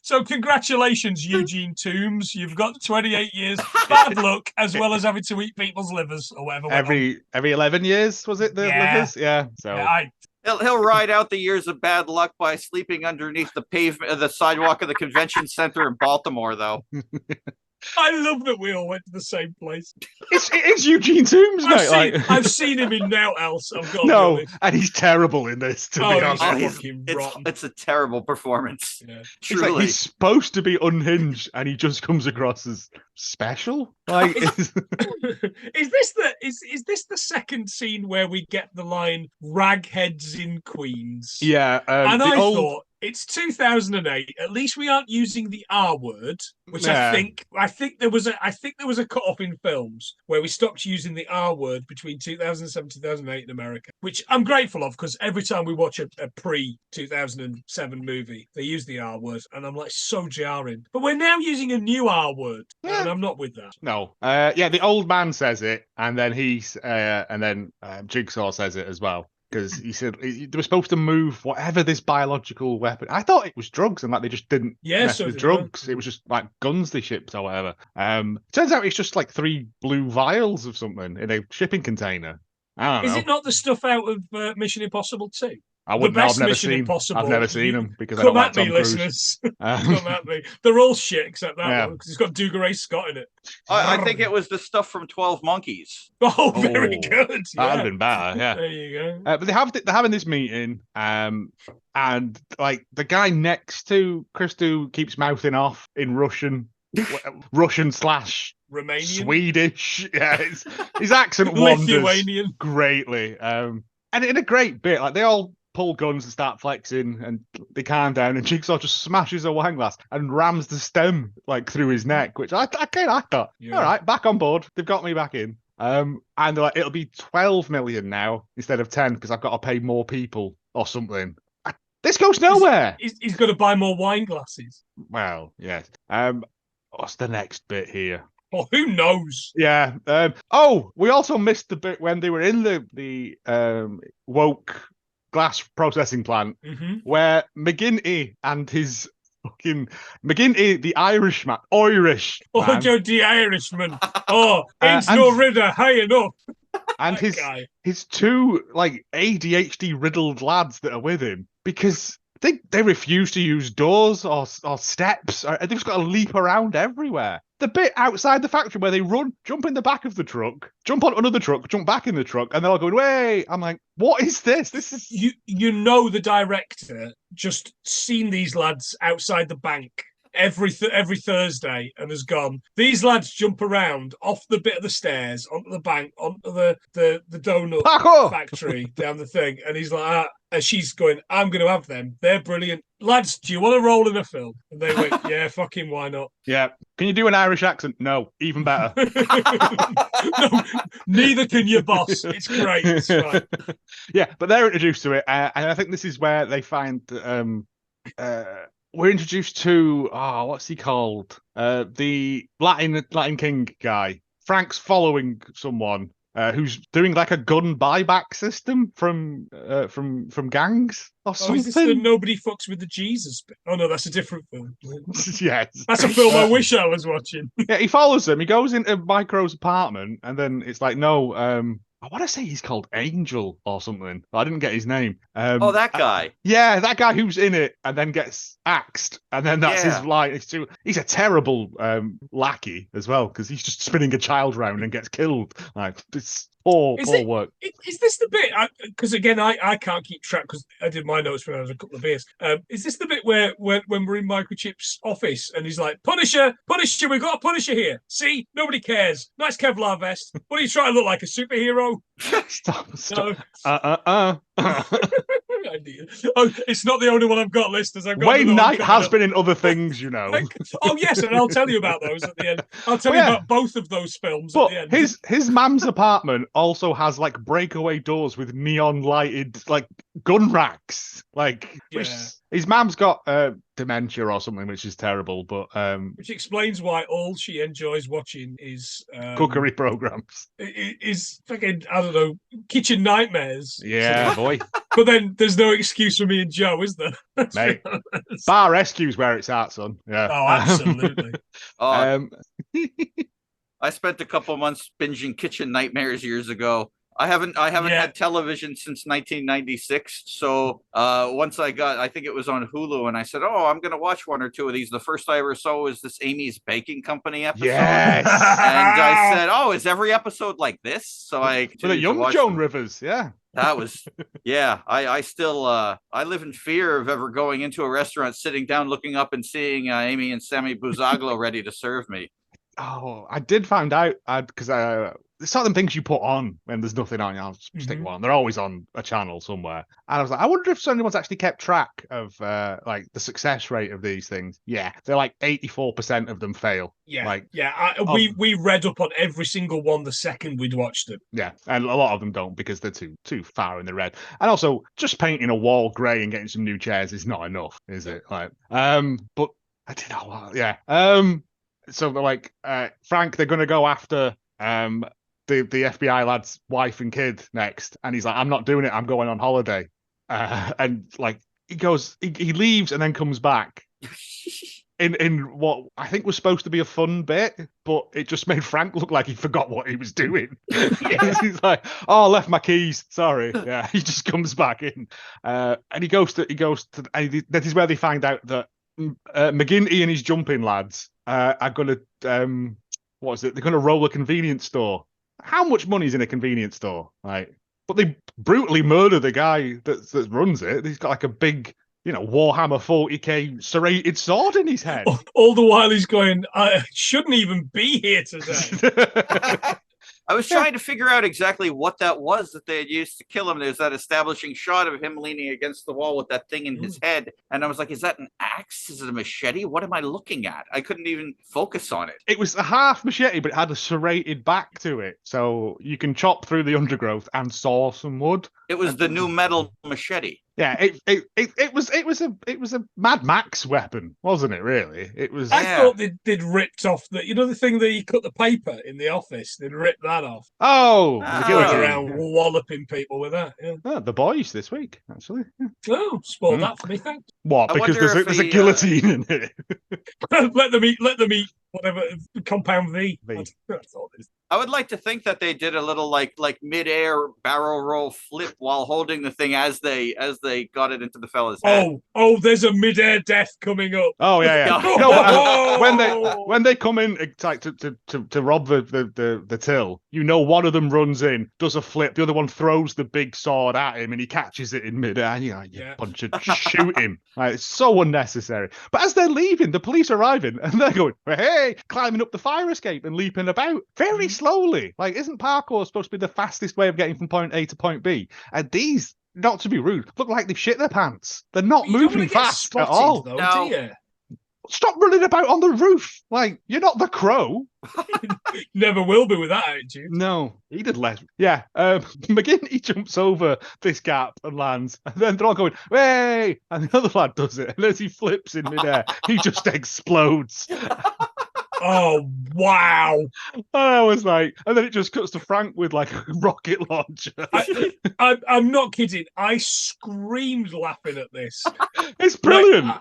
So congratulations, Eugene Toombs. You've got 28 years bad luck, as well as having to eat people's livers or whatever. Every 11 years, was it, the livers? Yeah. So He'll ride out the years of bad luck by sleeping underneath the pavement, the sidewalk of the convention center in Baltimore, though. I love that we all went to the same place. It's Eugene Toombs, mate. I've seen him in now else. And he's terrible in this, to be honest. It's a terrible performance. Yeah. Truly. Like he's supposed to be unhinged, and he just comes across as special. Like, is this the second scene where we get the line "ragheads in Queens"? Yeah, and I thought, it's 2008. At least we aren't using the R word, which I think there was a cut off in films where we stopped using the R word between 2007 and 2008 in America, which I'm grateful of, because every time we watch a pre-2007 movie, they use the R word, and I'm like, so jarring. But we're now using a new R word, and I'm not with that. No, the old man says it, and then Jigsaw says it as well. Because he said they were supposed to move whatever this biological weapon. I thought it was drugs, and like they just didn't mess with drugs. It was just like guns they shipped or whatever. Turns out it's just like 3 blue vials of something in a shipping container. I don't know. Is it not the stuff out of Mission Impossible 2? I wouldn't know. I've never seen them because I don't like Tom Cruise. Listeners. Come at me. They're all shit except that one, because it's got Dougray Scott in it. I think it was the stuff from 12 Monkeys. Oh, very good. Yeah. That'd have been better. Yeah. There you go. But they're having this meeting, and like the guy next to Christo keeps mouthing off in Russian. Romanian, Swedish. Yeah, his accent wanders greatly. And in a great bit, like they all pull guns and start flexing, and they calm down, and Jigsaw just smashes a wine glass and rams the stem like through his neck, which I thought, all right, back on board. They've got me back in. And they're like, it'll be 12 million now instead of 10 because I've got to pay more people or something. This goes nowhere. He's got to buy more wine glasses. Well, yes. What's the next bit here? Oh, who knows? Yeah. We also missed the bit when they were in the woke glass processing plant, where McGinty and his McGinty, the Irishman. Oh, the Irishman. Oh, ain't no ridder high enough. And his 2 like ADHD riddled lads that are with him, because they refuse to use doors or steps. They've just got to leap around everywhere. The bit outside the factory where they run, jump in the back of the truck, jump on another truck, jump back in the truck, and they're all going, "Way!" I'm like, what is this? This is the director just seen these lads outside the bank every Thursday and has gone, these lads jump around off the bit of the stairs onto the bank, onto the donut factory down the thing, and he's like, and she's going, I'm going to have them. They're brilliant. Lads, do you want to roll in a film? And they went, yeah, fucking why not? Yeah. Can you do an Irish accent? No. Even better. No, neither can your boss. It's great. It's fine. Yeah, but they're introduced to it, and I think this is where they find we're introduced to what's he called? The Latin King guy. Frank's following someone. who's doing like a gun buyback system from gangs or something. Is this the Nobody Fucks with the Jesus bit? Oh no, that's a different film. Yes. That's a film I wish I was watching. Yeah, he follows him. He goes into Micro's apartment, and then it's like, no, I want to say he's called Angel or something. But I didn't get his name. That guy. Yeah, that guy who's in it and then gets axed, and then that's Yeah. his line. He's a terrible lackey as well, because he's just spinning a child round and gets killed. Like, it's poor work. Is this the bit? Because again, I can't keep track because I did my notes when I was a couple of beers. Is this the bit where when we're in Microchip's office and he's like, Punisher, we've got a Punisher here. See, nobody cares. Nice Kevlar vest. What are you trying to look like, a superhero? Stop. No. Oh, it's not the only one I've got, listeners. Wayne Knight has been in other things, you know. Oh yes, and I'll tell you about those at the end. I'll tell you about both of those films at the end. His mum's apartment also has like breakaway doors with neon lighted like gun racks. Like his mum's got dementia or something, which is terrible, but which explains why all she enjoys watching is cookery programs. Is fucking, I don't know, kitchen nightmares. Yeah, boy. But then there's no excuse for me and Joe, is there? Mate, Bar Rescue's where it's at, son. Yeah. Oh, absolutely. I spent a couple months binging Kitchen Nightmares years ago. I haven't had television since 1996. So once I think it was on Hulu, and I said, "Oh, I'm going to watch one or two of these." The first I ever saw was this Amy's Baking Company episode. Yes. And I said, "Oh, is every episode like this?" So I for the young Joan Rivers, yeah. That was, yeah. I still I live in fear of ever going into a restaurant, sitting down, looking up, and seeing Amy and Sammy Buzaglo ready to serve me. Oh, I did find out because there's certain things you put on when there's nothing on. I'll stick one. They're always on a channel somewhere. And I was like, I wonder if anyone's actually kept track of like the success rate of these things. Yeah, they're like 84% of them fail. Yeah, we read up on every single one the second we'd watched them. Yeah, and a lot of them don't because they're too far in the red. And also, just painting a wall grey and getting some new chairs is not enough, is it? Like, but I did a lot. Yeah. So they're like, Frank, they're going to go after the FBI lad's wife and kid next. And he's like, I'm not doing it. I'm going on holiday. And like he leaves and then comes back in what I think was supposed to be a fun bit, but it just made Frank look like he forgot what he was doing. He's like, oh, I left my keys. Sorry. Yeah. He just comes back in. And he goes to, that is where they find out that McGinty and his jumping lads are going to, they're going to roll a convenience store. How much money is in a convenience store? Like, but they brutally murder the guy that runs it. He's got like a big, Warhammer 40k serrated sword in his head. All the while he's going, I shouldn't even be here today. I was trying to figure out exactly what that was that they had used to kill him. There's that establishing shot of him leaning against the wall with that thing in his head. And I was like, is that an axe? Is it a machete? What am I looking at? I couldn't even focus on it. It was a half machete, but it had a serrated back to it. So you can chop through the undergrowth and saw some wood. It was the new metal machete. Yeah, it was a Mad Max weapon, wasn't it? Really, it was. I thought they'd ripped off the thing that you cut the paper in the office. They'd ripped that off. Oh, going around walloping people with that. Yeah. Oh, The Boys this week, actually. Yeah. Oh, spoiled that for me, thanks. What? Because there's a guillotine in it. Let them eat whatever compound V. That's all it is. I would like to think that they did a little like mid-air barrel roll flip while holding the thing as they got it into the fella's head. Oh, there's a mid-air death coming up. Oh yeah. No, when they come in like to rob the till, one of them runs in, does a flip, the other one throws the big sword at him, and he catches it in mid-air. And you're like, punch it, shoot him. Like, it's so unnecessary. But as they're leaving, the police are arriving, and they're going, hey, climbing up the fire escape and leaping about very slowly. Like, isn't parkour supposed to be the fastest way of getting from point A to point B? And these, not to be rude, look like they've shit their pants. They're not moving fast at all. Though, no. Do you? Stop running about on the roof. Like, you're not the Crow. Never will be with that attitude. No, he did less. Yeah, McGinty jumps over this gap and lands, and then they're all going, hey! And the other lad does it, and as he flips in midair, he just explodes. Oh, wow. And I was like, and then it just cuts to Frank with like a rocket launcher. I'm not kidding. I screamed laughing at this. It's brilliant.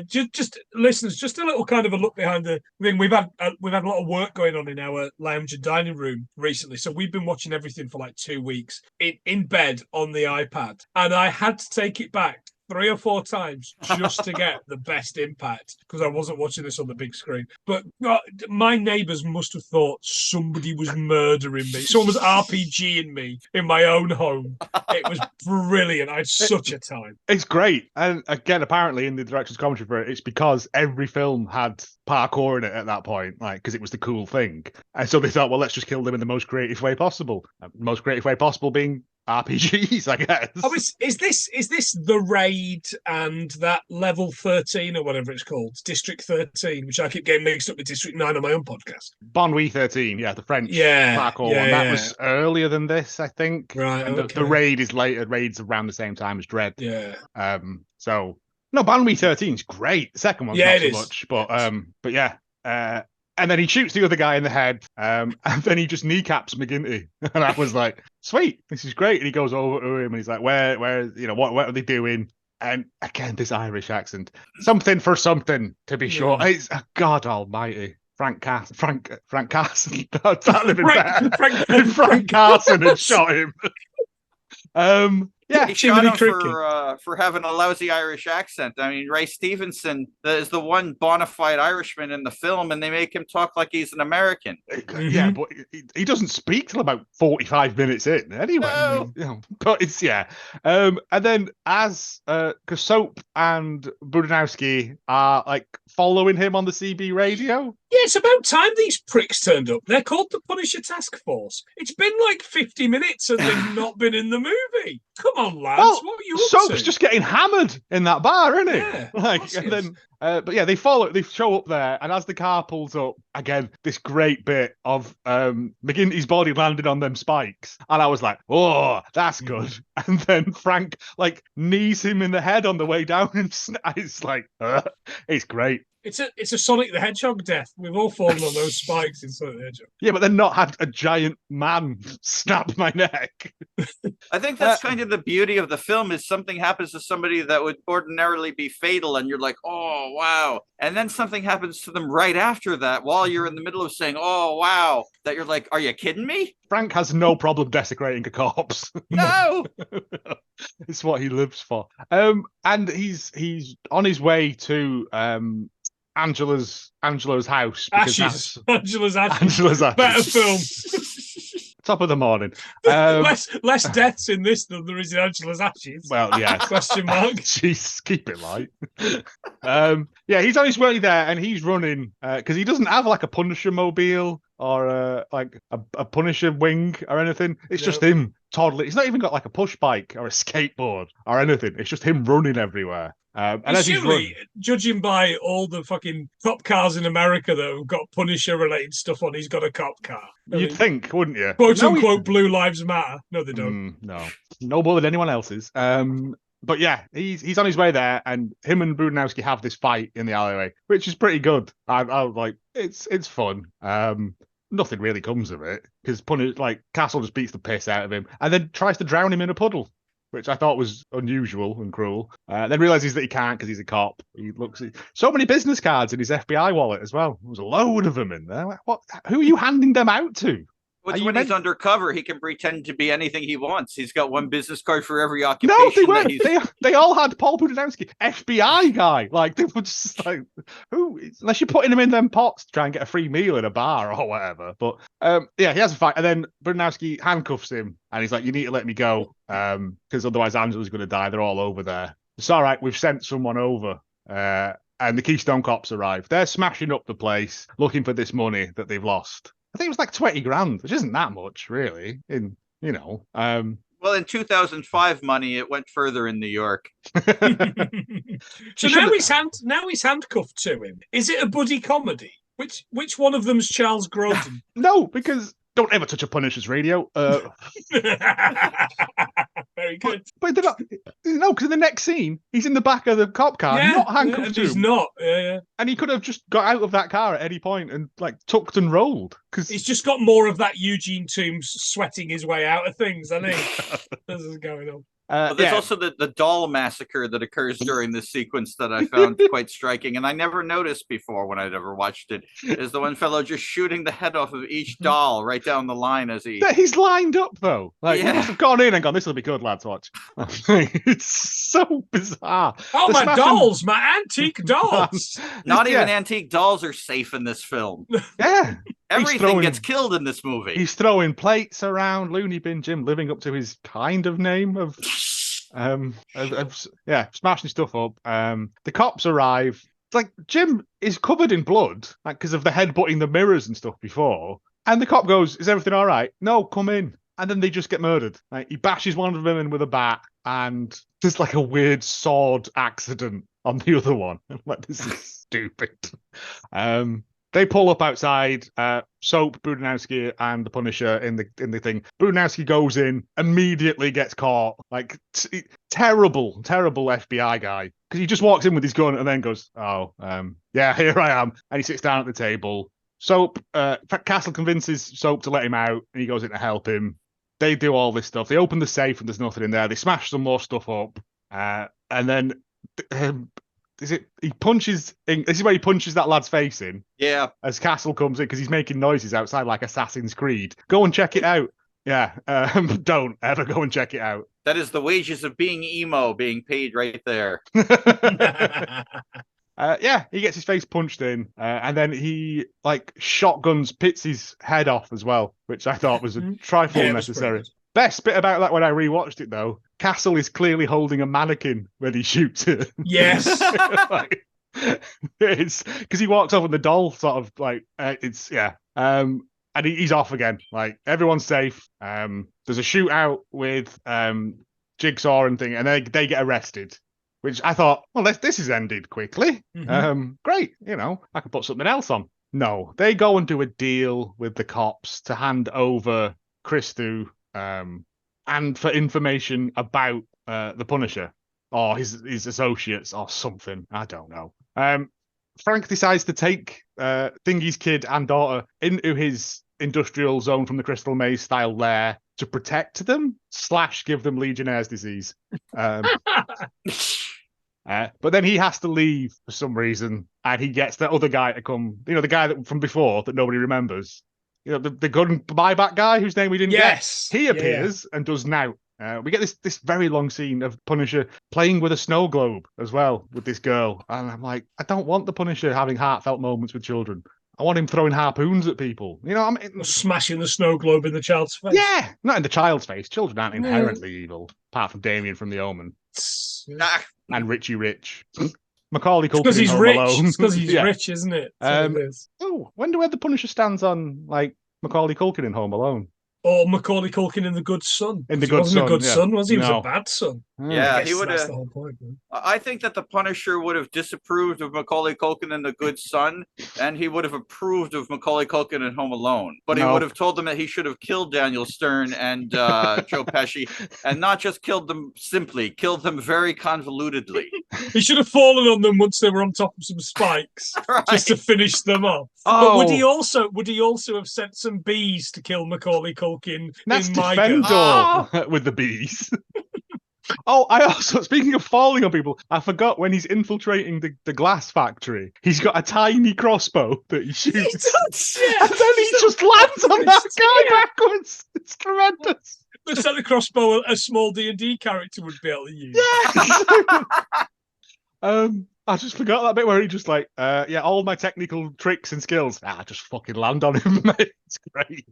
Just listeners, just a little kind of a look behind the thing. We've had a lot of work going on in our lounge and dining room recently, so we've been watching everything for like 2 weeks in bed on the iPad, and I had to take it back 3 or 4 times just to get the best impact because I wasn't watching this on the big screen. But my neighbours must have thought somebody was murdering me. Someone was RPGing me in my own home. It was brilliant. I had such a time. It's great. And again, apparently in the director's commentary for it, it's because every film had parkour in it at that point, like because it was the cool thing. And so they thought, well, let's just kill them in the most creative way possible. Most creative way possible being RPGs, I guess. Oh, is this the raid and that level 13 or whatever it's called, District 13, which I keep getting mixed up with District 9 on my own podcast. Bonwy 13, yeah, the French parkour one. That was earlier than this, I think. Right. And okay. the raid is later. Raid's around the same time as Dread. Yeah. So no, Bonwy 13 is great. The second one's not so much, but yeah. And then he shoots the other guy in the head, and then he just kneecaps McGinty. And I was like, sweet, this is great. And he goes over to him and he's like, where, what are they doing? And again, this Irish accent. Something for something, to be sure. It's God almighty. Frank Carson. That living there. Frank Carson had shot him. Yeah, he shot him for having a lousy Irish accent. I mean, Ray Stevenson is the one bona fide Irishman in the film, and they make him talk like he's an American. Yeah, but he doesn't speak till about 45 minutes in, anyway. No. But it's and then as because Soap and Budanowski are like following him on the CB radio. Yeah, it's about time these pricks turned up. They're called the Punisher Task Force. It's been like 50 minutes and they've not been in the movie. Come on, lads. Well, what are you up Soap's to? just getting hammered in that bar, isn't he? Yeah. And then, but yeah, they show up there, and as the car pulls up, again, this great bit of McGinty's body landed on them spikes. And I was like, oh, that's good. And then Frank, like, knees him in the head on the way down, and it's like, it's great. It's a Sonic the Hedgehog death. We've all fallen on those spikes in Sonic the Hedgehog. Yeah, but then not had a giant man snap my neck. I think that's kind of the beauty of the film is something happens to somebody that would ordinarily be fatal, and you're like, oh, wow. And then something happens to them right after that while you're in the middle of saying, oh, wow, that you're like, are you kidding me? Frank has no problem desecrating a corpse. No! It's what he lives for. And he's on his way to Angela's house. Ashes. Angela's Ashes. Angela's Ashes. Better film. Top of the morning. Less deaths in this than there is in Angela's Ashes. Well, yeah. Question mark. Jeez, keep it light. Yeah, he's on his way there, and he's running because he doesn't have like a Punisher mobile or like a Punisher wing or anything. It's just him toddling. He's not even got like a push bike or a skateboard or anything. It's just him running everywhere. And as he's running, judging by all the fucking cop cars in America that have got Punisher-related stuff on, he's got a cop car. You'd think, wouldn't you? Quote-unquote Blue Lives Matter. No, they don't. No more than anyone else's. But yeah, he's on his way there, and him and Budanowski have this fight in the alleyway, which is pretty good. I was like, it's fun. Nothing really comes of it because Castle just beats the piss out of him and then tries to drown him in a puddle, which I thought was unusual and cruel. Then realizes that he can't because he's a cop. He looks at so many business cards in his FBI wallet as well. There's a load of them in there. What? Who are you handing them out to? When he's undercover, he can pretend to be anything he wants. He's got one business card for every occupation. No, they weren't. They all had Paul Budanowski, FBI guy. Like, they were just like, who? Unless you're putting him in them pots to try and get a free meal in a bar or whatever. But yeah, he has a fight, and then Budanowski handcuffs him, and he's like, "You need to let me go, because otherwise Angela's going to die. They're all over there. It's all right. We've sent someone over." And the Keystone Cops arrive. They're smashing up the place, looking for this money that they've lost. I think it was like 20 grand, which isn't that much, really. Well, in 2005 money, it went further in New York. So now he's handcuffed to him. Is it a buddy comedy? Which one of them's Charles Grodin? No, because don't ever touch a Punisher's radio. Very good. But they're not, no, because in the next scene, he's in the back of the cop car, not handcuffed and to he's him. not. Yeah. And he could have just got out of that car at any point and like tucked and rolled. Because He's just got more of that Eugene Toombs sweating his way out of things, I think. This is going on. But there's also the doll massacre that occurs during this sequence that I found quite striking, and I never noticed before when I'd ever watched it. Is the one fellow just shooting the head off of each doll right down the line as he's lined up though. Like he must have gone in and gone, "This will be good, lads. Watch." It's so bizarre. Oh, my dolls, my antique dolls. Not even antique dolls are safe in this film. Yeah. Everything gets killed in this movie. He's throwing plates around. Looney Bin Jim living up to his kind of name of smashing stuff up. The cops arrive. It's like Jim is covered in blood, like because of the headbutting the mirrors and stuff before. And the cop goes, "Is everything all right?" "No, come in." And then they just get murdered. Like he bashes one of them in with a bat, and there's like a weird sword accident on the other one. I'm like, this is stupid. They pull up outside. Soap, Budanowski, and the Punisher in the thing. Budanowski goes in, immediately gets caught. Like terrible FBI guy, because he just walks in with his gun and then goes, "Oh, yeah, here I am," and he sits down at the table. Soap, Castle convinces Soap to let him out, and he goes in to help him. They do all this stuff. They open the safe and there's nothing in there. They smash some more stuff up, and then. He punches in, this is where he punches that lad's face in. Yeah. As Castle comes in, because he's making noises outside like Assassin's Creed. Go and check it out. Yeah. Don't ever go and check it out. That is the wages of being emo being paid right there. Yeah, he gets his face punched in, and then he like shotguns Pitsy's head off as well, which I thought was a trifle necessary. Best bit about that when I rewatched it though, Castle is clearly holding a mannequin when he shoots it. Yes. It's because he walks off and the doll sort of like and he's off again. Like everyone's safe. There's a shootout with Jigsaw and thing, and they get arrested. Which I thought, well, this is ended quickly. Mm-hmm. Great, I could put something else on. No, they go and do a deal with the cops to hand over Christu. And for information about the Punisher or his associates or something. I don't know. Frank decides to take Thingy's kid and daughter into his industrial zone from the Crystal Maze style lair to protect them / give them Legionnaire's disease. But then he has to leave for some reason, and he gets the other guy to come, the guy that from before that nobody remembers. The gun buyback guy whose name we didn't get. He appears and does now. We get this very long scene of Punisher playing with a snow globe as well with this girl. And I'm like, I don't want the Punisher having heartfelt moments with children. I want him throwing harpoons at people. Smashing the snow globe in the child's face. Yeah, not in the child's face. Children aren't inherently evil, apart from Damien from The Omen. And Richie Rich. Macaulay Culkin because he's rich. Alone. It's because he's rich, isn't it? Wonder where the Punisher stands on like Macaulay Culkin in Home Alone. Or Macaulay Culkin in The Good Son. In The Good Son, wasn't a good son, was he? He was a bad son. Yeah, he would have. That's the whole point. Man. I think that the Punisher would have disapproved of Macaulay Culkin in The Good Son, and he would have approved of Macaulay Culkin in Home Alone. But he would have told them that he should have killed Daniel Stern and Joe Pesci, and not just killed them simply, killed them very convolutedly. He should have fallen on them once they were on top of some spikes, just to finish them off. Oh. But would he also have sent some bees to kill Macaulay Culkin That's in Defendor with the bees. Oh, I also, speaking of falling on people, I forgot when he's infiltrating the glass factory, he's got a tiny crossbow that he shoots. And then he just lands on that guy backwards. It's tremendous. Looks like the crossbow a small D&D character would be able to use. Yes! I just forgot that bit where he just like, all my technical tricks and skills. Just fucking land on him, mate. It's great.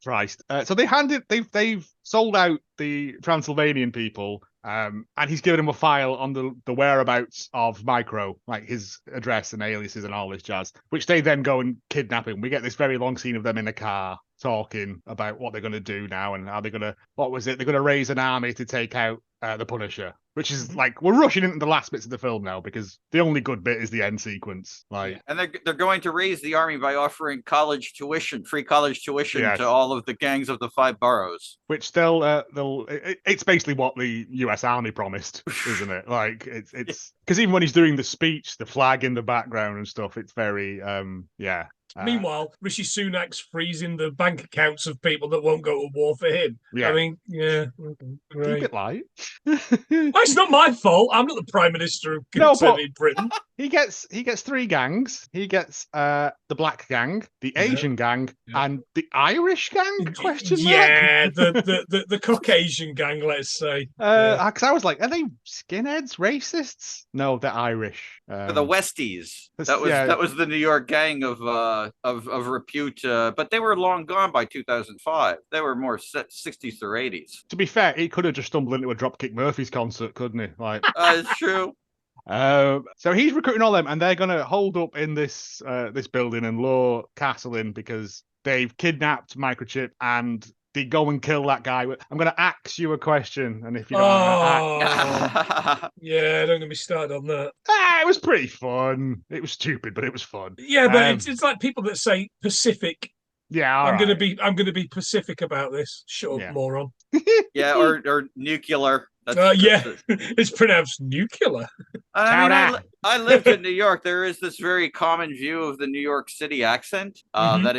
Christ. So they've sold out the Transylvanian people, and he's given him a file on the whereabouts of Micro, like his address and aliases and all this jazz, which they then go and kidnap him. We get this very long scene of them in a car talking about what they're going to do now and how they're going to, they're going to raise an army to take out the Punisher, which is like we're rushing into the last bits of the film now because the only good bit is the end sequence. Like, and they're going to raise the army by offering free college tuition to all of the gangs of the 5 boroughs. Which it's basically what the U.S. Army promised, isn't it? Like it's because even when he's doing the speech, the flag in the background and stuff, it's very Meanwhile, Rishi Sunak's freezing the bank accounts of people that won't go to war for him. Yeah. I mean, yeah. Great. Keep it light. Well, it's not my fault. I'm not the Prime Minister of Britain. He gets 3 gangs. He gets the Black Gang, the Asian Gang, and the Irish Gang? Question mark? Yeah, the Caucasian Gang, let's say. Because I was like, are they skinheads, racists? No, they're Irish. The Westies. That was the New York gang of repute, but they were long gone by 2005. They were more 60s or 80s. To be fair, he could have just stumbled into a Dropkick Murphys concert, couldn't he? Like, it's true. So he's recruiting all them, and they're going to hold up in this building and lure Castle in because they've kidnapped Microchip and they go and kill that guy. I'm going to ask you a question, and if you don't yeah, don't get me started on that. It was pretty fun. It was stupid, but it was fun. Yeah, but it's like people that say Pacific. Yeah, I'm gonna be Pacific about this. Shut up, moron. Yeah, or nuclear. It's pronounced nuclear. I lived in New York. There is this very common view of the New York City accent that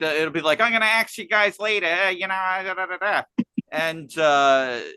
it'll be like, I'm gonna ask you guys later, you know, and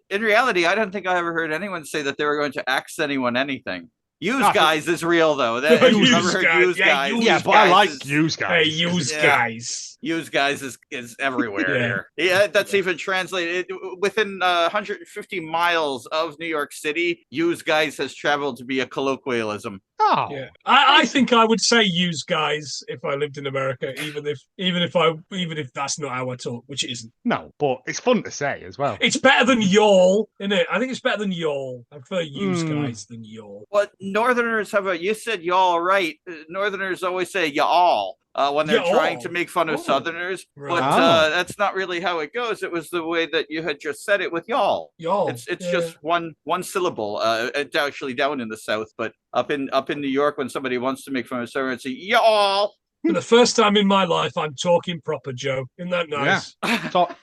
in reality, I don't think I ever heard anyone say that they were going to ask anyone anything. Guys is real though. Use guys. Yeah, but I like use guys. Hey, use guys. Use guys is everywhere here. Yeah, that's even translated within 150 miles of New York City. Use guys has traveled to be a colloquialism. Oh, yeah. I think I would say use guys if I lived in America, even if that's not how I talk, which it isn't. No, but it's fun to say as well. It's better than y'all, isn't it? I think it's better than y'all. I prefer use guys than y'all. What Northerners you said y'all, right? Northerners always say y'all. When they're trying to make fun of Southerners, but that's not really how it goes. It was the way that you had just said it with y'all. Y'all. It's just one syllable. It's actually down in the South, but up in New York, when somebody wants to make fun of Southerners, say y'all. For the first time in my life, I'm talking proper, Joe. Isn't that nice? Yeah.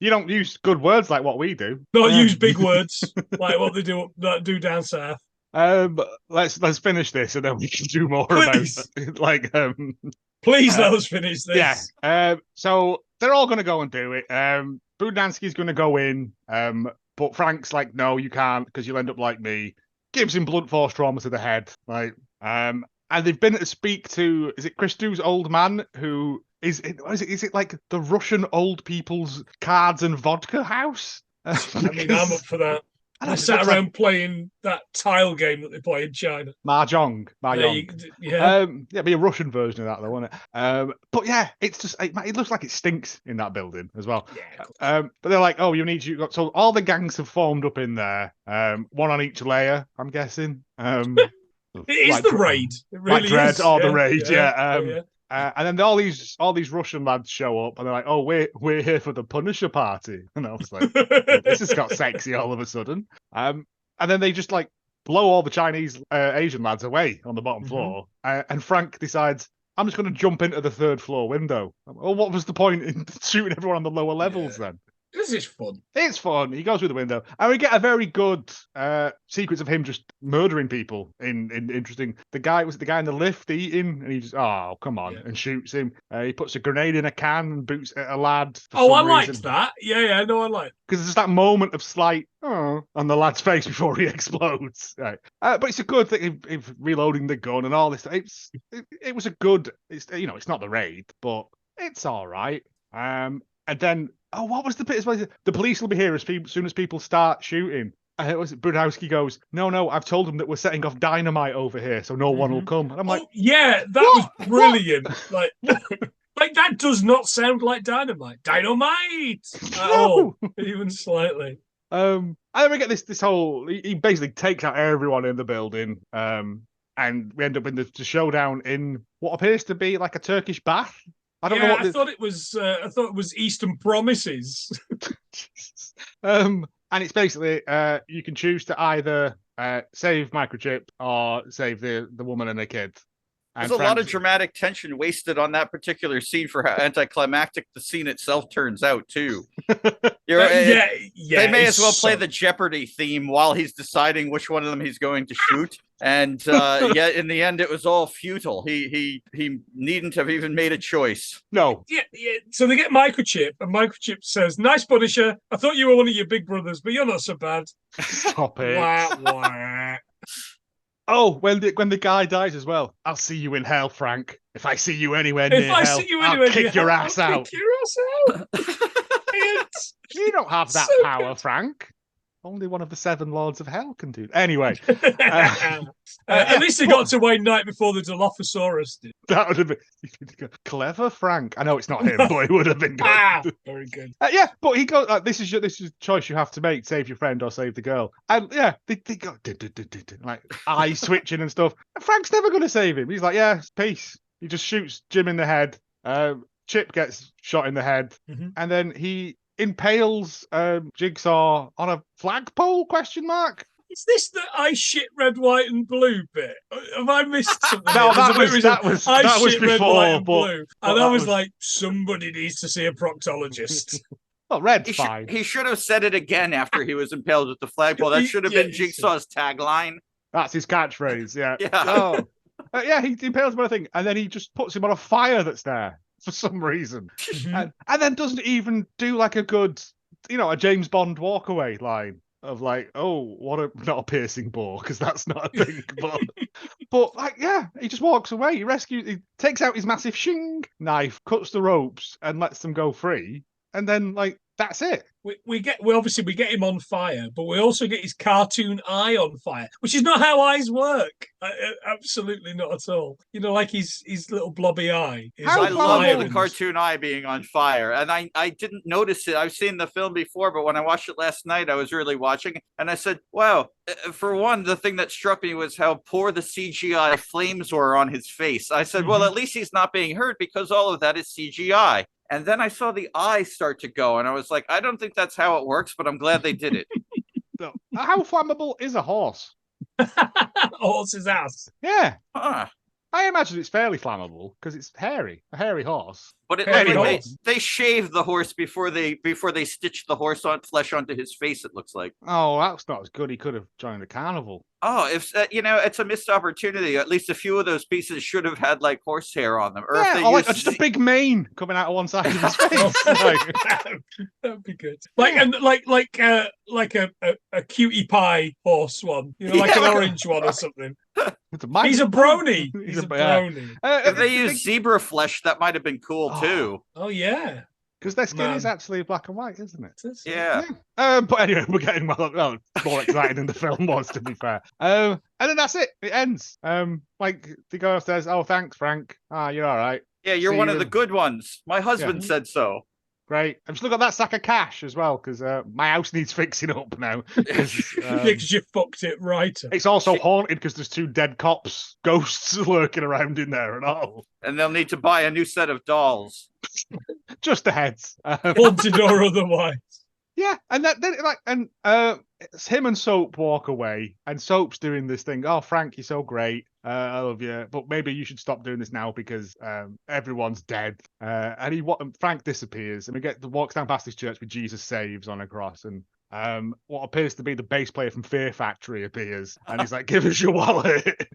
You don't use good words like what we do. Not use big words like what they do down south. Let's finish this and then we can do more Please. about it. Please let us finish this. Yeah. So they're all going to go and do it. Budansky's going to go in, but Frank's like, no, you can't because you'll end up like me. Gives him blunt force trauma to the head. Like, and they've been to speak to, is it Christou's old man who is it like the Russian old people's cards and vodka house? I mean, I'm up for that. I sat around playing that tile game that they play in China. Mahjong. Yeah. Be a Russian version of that, though, wouldn't it? But yeah, it's just it looks like it stinks in that building as well. Yeah. But they're like, oh, so all the gangs have formed up in there, one on each layer, I'm guessing. It is like, the raid. It really like is. The raid. Yeah. And then all these Russian lads show up, and they're like, "Oh, we're here for the Punisher party." And I was like, "This has got sexy all of a sudden." And then they just like blow all the Chinese Asian lads away on the bottom floor, and Frank decides, "I'm just going to jump into the 3rd floor window." Well, what was the point in shooting everyone on the lower levels then? This is fun. It's fun. He goes through the window, and we get a very good sequence of him just murdering people. In interesting, the guy in the lift eating, and he just come on and shoots him. He puts a grenade in a can and boots at a lad. I liked that. Yeah, no, I liked. Because there's that moment of slight on the lad's face before he explodes. Right. But it's a good thing of reloading the gun and all this. It was a good. It's not the raid, but it's all right. And then. Oh, what was the bit? The police will be here as soon as people start shooting. Budowski goes, no, I've told them that we're setting off dynamite over here, so no one will come. And I'm like, yeah, that was brilliant. Like that does not sound like dynamite. Dynamite at all, even slightly. And then we get this whole. He basically takes out everyone in the building, and we end up in the showdown in what appears to be like a Turkish bath. I don't know what. I thought it was Eastern Promises. And it's basically you can choose to either save Microchip or save the woman and the kid. There's a lot of dramatic tension wasted on that particular scene for how anticlimactic the scene itself turns out, too. They may as well play the Jeopardy theme while he's deciding which one of them he's going to shoot. And yet, in the end, it was all futile. He needn't have even made a choice. No. Yeah. So they get Microchip, and Microchip says, "Nice Punisher. I thought you were one of your big brothers, but you're not so bad." Stop it. Wah, wah. Oh, when the guy dies as well. I'll see you in hell, Frank. If I see you anywhere near hell, I'll kick your ass out. Kick your ass out. You don't have that power, good. Frank. Only one of the 7 Lords of Hell can do. Anyway, at least he got to Wayne Knight before the Dilophosaurus did. That would have been clever, Frank. I know it's not him, but it would have been good. Very good. Yeah, but he goes. This is a choice you have to make: save your friend or save the girl. And yeah, they go like eye switching and stuff. And Frank's never going to save him. He's like, yeah, peace. He just shoots Jim in the head. Chip gets shot in the head, and then he impales Jigsaw on a flagpole? ? Is this the I shit red, white, and blue bit? Have I missed something? No, that was before. Red, white, and blue. And I was like, somebody needs to see a proctologist. Well, red's fine. He should have said it again after he was impaled with the flagpole. That should have been Jigsaw's tagline. That's his catchphrase. Yeah. Yeah. Yeah, he impales him on a thing, and then he just puts him on a fire that's there for some reason, and then doesn't even do like a good, a James Bond walkaway line of like, oh, not a piercing bore, because that's not a thing, but like, yeah, he just walks away. He takes out his massive shing knife, cuts the ropes, and lets them go free, and then like that's it. We get him on fire, but we also get his cartoon eye on fire, which is not how eyes work. Absolutely not at all. Like his little blobby eye. I love the cartoon eye being on fire, and I didn't notice it. I've seen the film before, but when I watched it last night, I was really watching, and I said, wow. For one, the thing that struck me was how poor the CGI flames were on his face. I said, well, at least he's not being hurt because all of that is CGI. And then I saw the eyes start to go, and I was like, I don't think that's how it works, but I'm glad they did it. So, how flammable is a horse? A horse's ass. Yeah. I imagine it's fairly flammable because it's hairy, a hairy horse. But they shaved the horse before they stitched the horse flesh onto his face. It looks like. Oh, that's not as good. He could have joined the carnival. Oh, if it's a missed opportunity. At least a few of those pieces should have had like horsehair on them, or just a big mane coming out of one side of his face. That'd be good. Like a cutie pie horse one, like an orange one or something. He's a brony. He's a brony. If they use zebra flesh, that might have been cool too. Oh yeah. Because their skin is actually black and white, isn't it? Yeah. But anyway, we're getting more excited than the film was, to be fair. And then that's it. It ends. Like the girl says, "Oh, thanks, Frank. You're all right. Yeah, you're one of the good ones. My husband said so." Great. I've still got that sack of cash as well, because my house needs fixing up now. Because you fucked it right. It's also haunted because there's 2 dead cops, ghosts lurking around in there and all. And they'll need to buy a new set of dolls. Just the heads. Haunted or otherwise. Yeah, and it's him and Soap walk away, and Soap's doing this thing. Oh, Frank, you're so great. I love you, but maybe you should stop doing this now because everyone's dead. And Frank disappears, and walks down past this church with Jesus Saves on a cross, and what appears to be the bass player from Fear Factory appears, and he's like, "Give us your wallet."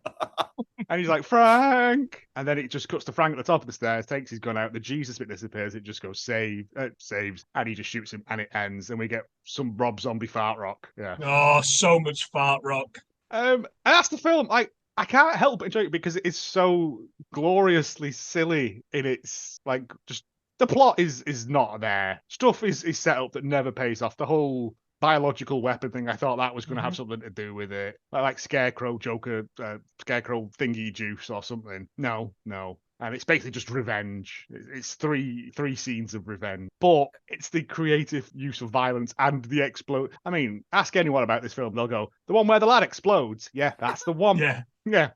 And he's like, "Frank," and then it just cuts to Frank at the top of the stairs, takes his gun out, the Jesus bit disappears, it just goes saves, and he just shoots him, and it ends, and we get some Rob Zombie fart rock. Yeah. Oh, so much fart rock. And that's the film. I can't help but enjoy it because it is so gloriously silly in its just the plot is not there. Stuff is set up that never pays off. The whole biological weapon thing, I thought that was going to have something to do with it, like Scarecrow Joker, Scarecrow thingy juice or something. No, and it's basically just revenge. It's three scenes of revenge, but it's the creative use of violence and the explode. I mean, ask anyone about this film, they'll go, the one where the lad explodes. Yeah, that's the one. Yeah.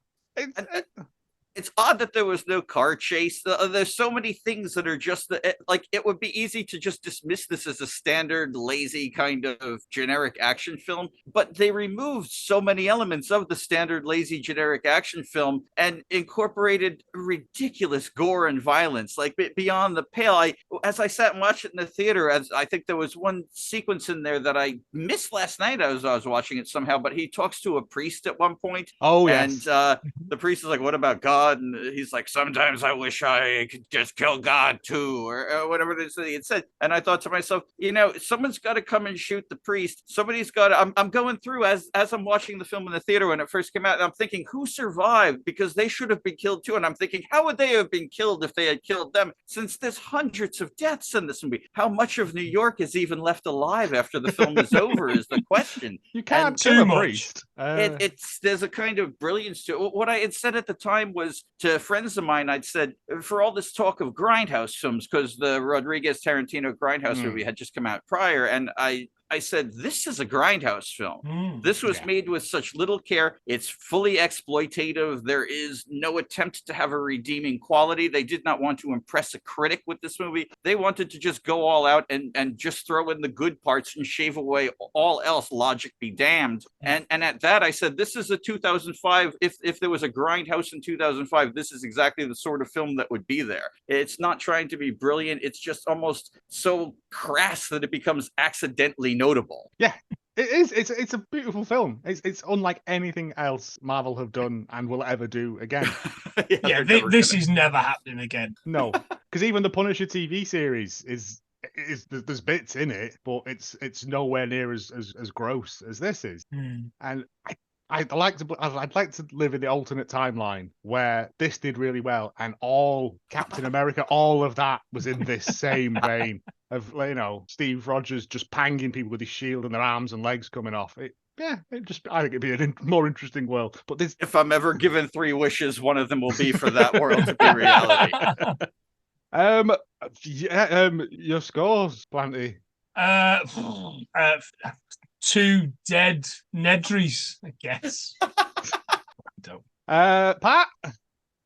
it's odd that there was no car chase. There's so many things that are just like, it would be easy to just dismiss this as a standard, lazy kind of generic action film, but they removed so many elements of the standard, lazy, generic action film and incorporated ridiculous gore and violence, like beyond the pale. As I sat and watched it in the theater, as I think there was one sequence in there that I missed last night as I was watching it somehow, but he talks to a priest at one point. Oh, yes. And the priest is like, what about God? And he's like, sometimes I wish I could just kill God too, or whatever it is that he had said. And I thought to myself, someone's got to come and shoot the priest. Somebody's got to, I'm going through as I'm watching the film in the theater when it first came out, and I'm thinking, who survived? Because they should have been killed too. And I'm thinking, how would they have been killed if they had killed them? Since there's hundreds of deaths in this movie, how much of New York is even left alive after the film is over is the question. You can't kill a priest. There's a kind of brilliance to it. What I had said at the time was to friends of mine, I'd said, for all this talk of grindhouse films, because the Rodriguez Tarantino grindhouse movie had just come out prior, and I said, this is a grindhouse film. This was made with such little care. It's fully exploitative. There is no attempt to have a redeeming quality. They did not want to impress a critic with this movie. They wanted to just go all out and just throw in the good parts and shave away all else, logic be damned. And at that, I said, this is a 2005. If there was a grindhouse in 2005, this is exactly the sort of film that would be there. It's not trying to be brilliant. It's just almost so crass that it becomes accidentally notable. Yeah, it is. It's a beautiful film. It's unlike anything else Marvel have done and will ever do again. This is never happening again. No, because even the Punisher TV series is there's bits in it, but it's nowhere near as gross as this is. And I'd like to live in the alternate timeline where this did really well and all Captain America, all of that was in this same vein of, Steve Rogers just panging people with his shield and their arms and legs coming off. I think it'd be a more interesting world. But this, if I'm ever given 3 wishes, one of them will be for that world to be reality. Your scores, Planty. 2 dead Nedrys, I guess. Pat?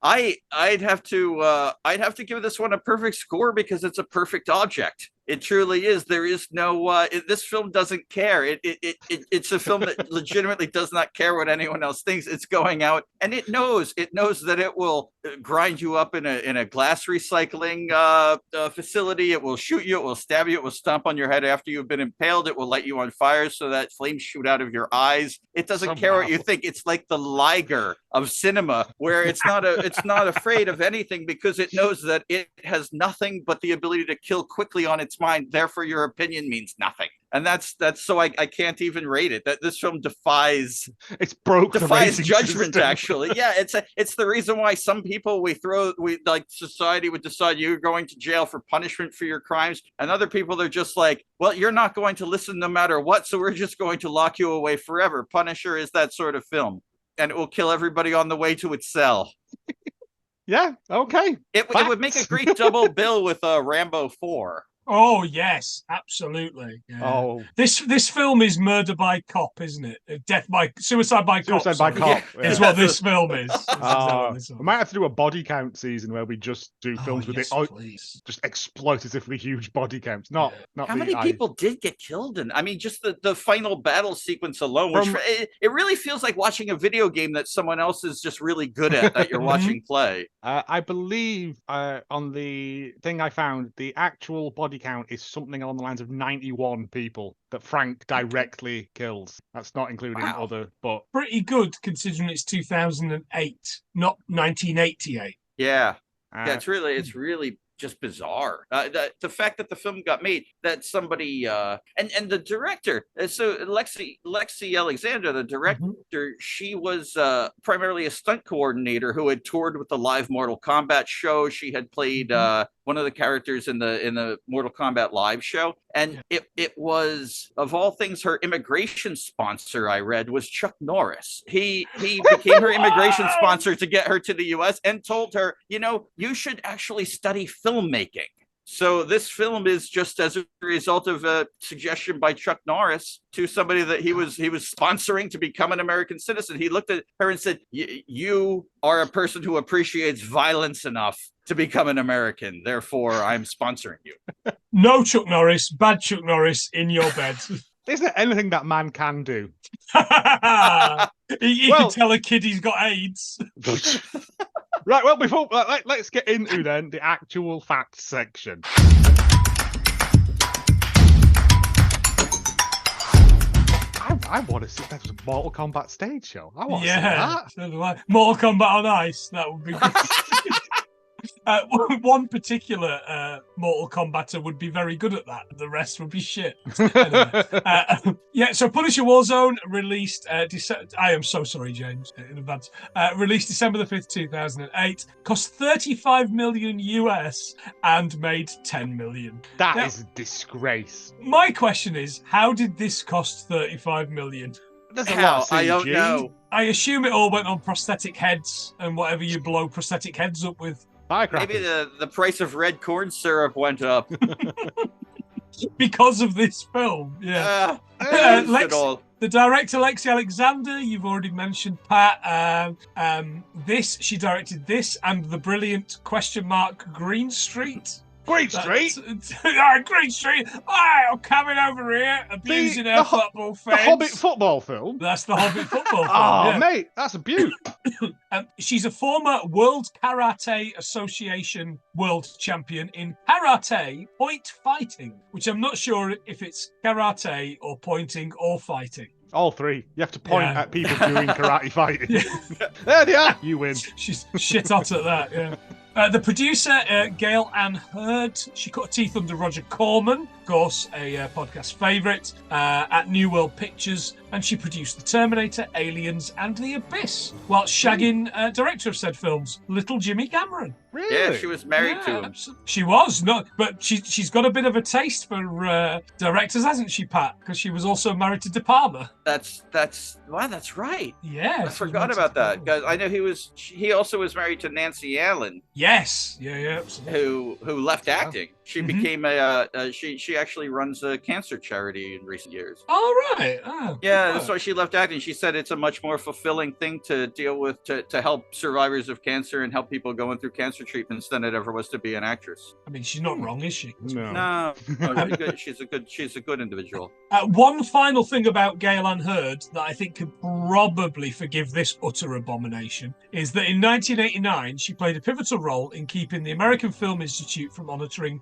I'd have to give this one a perfect score because it's a perfect object. It truly is. There is no. This film doesn't care. It's a film that legitimately does not care what anyone else thinks. It's going out and it knows that it will grind you up in a glass recycling facility. It will shoot you. It will stab you. It will stomp on your head after you've been impaled. It will light you on fire so that flames shoot out of your eyes. It doesn't care what you think. It's like the Liger of cinema, where it's not afraid of anything because it knows that it has nothing but the ability to kill quickly on its mind. Therefore, your opinion means nothing. And that's so I can't even rate it. That this film defies judgment. Actually, yeah, it's the reason why some people society would decide you're going to jail for punishment for your crimes, and other people they're just like, well, you're not going to listen no matter what, so we're just going to lock you away forever. Punisher is that sort of film, and it will kill everybody on the way to its cell. Yeah, okay. It would make a great double bill with Rambo 4. Oh yes, absolutely. Yeah. Oh, this film is murder by cop, isn't it? Suicide by cop. Suicide by cop is what this film is. We might have to do a body count season where we just do films with just exploitatively huge body counts. Not how many people did get killed in? I mean, just the final battle sequence alone, which it really feels like watching a video game that someone else is just really good at that you're watching play. I believe on the thing I found, the actual body count is something along the lines of 91 people that Frank directly kills. That's not including other, but pretty good considering it's 2008, not 1988. Yeah, it's really just bizarre. The fact that the film got made, that somebody and the director, so Lexi Alexander, the director, she was primarily a stunt coordinator who had toured with the live Mortal Kombat show. She had played one of the characters in the Mortal Kombat live show, and it was, of all things, her immigration sponsor, I read, was Chuck Norris. He became her immigration sponsor to get her to the US and told her, you should actually study filmmaking. So this film is just as a result of a suggestion by Chuck Norris to somebody that he was sponsoring to become an American citizen. He looked at her and said, "You are a person who appreciates violence enough to become an American. Therefore, I'm sponsoring you." No Chuck Norris, bad Chuck Norris in your bed. Is there anything that man can do? He can tell a kid he's got AIDS. Right, well, before let's get into then the actual facts section. I want to see that was a Mortal Kombat stage show. I want to see that. So do I. Mortal Kombat on ice. That would be good. One particular Mortal Kombatter would be very good at that. The rest would be shit. Anyway, so Punisher Warzone released. I am so sorry, James, in advance. Released December the 5th, 2008. Cost $35 million US and made $10 million. That is a disgrace. My question is, how did this cost $35 million? There's a lot of CG. I don't know. I assume it all went on prosthetic heads and whatever you blow prosthetic heads up with. Maybe the price of red corn syrup went up. Because of this film, yeah. The director, Lexi Alexander, you've already mentioned, Pat. She directed this and the brilliant Green Street. Green Street? Green Street! I'm coming over here, abusing her football fans. The Hobbit football film? That's the Hobbit football film. Oh, mate, that's a beaut. She's a former World Karate Association world champion in karate point fighting, which I'm not sure if it's karate or pointing or fighting. All three. You have to point at people doing karate fighting. There they are. You win. She's shit hot at that, yeah. The producer, Gail Ann Hurd, she cut her teeth under Roger Corman, of course, a podcast favourite, at New World Pictures, and she produced The Terminator, Aliens, and The Abyss, while shagging director of said films, Little Jimmy Cameron. Really? Yeah, she was married to him. She was, but she's got a bit of a taste for directors, hasn't she, Pat? Because she was also married to De Palma. That's right. Yeah, I forgot about that. Because I know he also was married to Nancy Allen. Yes, yeah, absolutely. Who left acting. She became she actually runs a cancer charity in recent years. Oh, right. Oh, yeah, that's why she left acting. She said it's a much more fulfilling thing to deal with, to help survivors of cancer and help people going through cancer treatments than it ever was to be an actress. I mean, she's not wrong, is she? No, she's a good individual. One final thing about Gail Ann Hurd that I think could probably forgive this utter abomination is that in 1989 she played a pivotal role in keeping the American Film Institute from honouring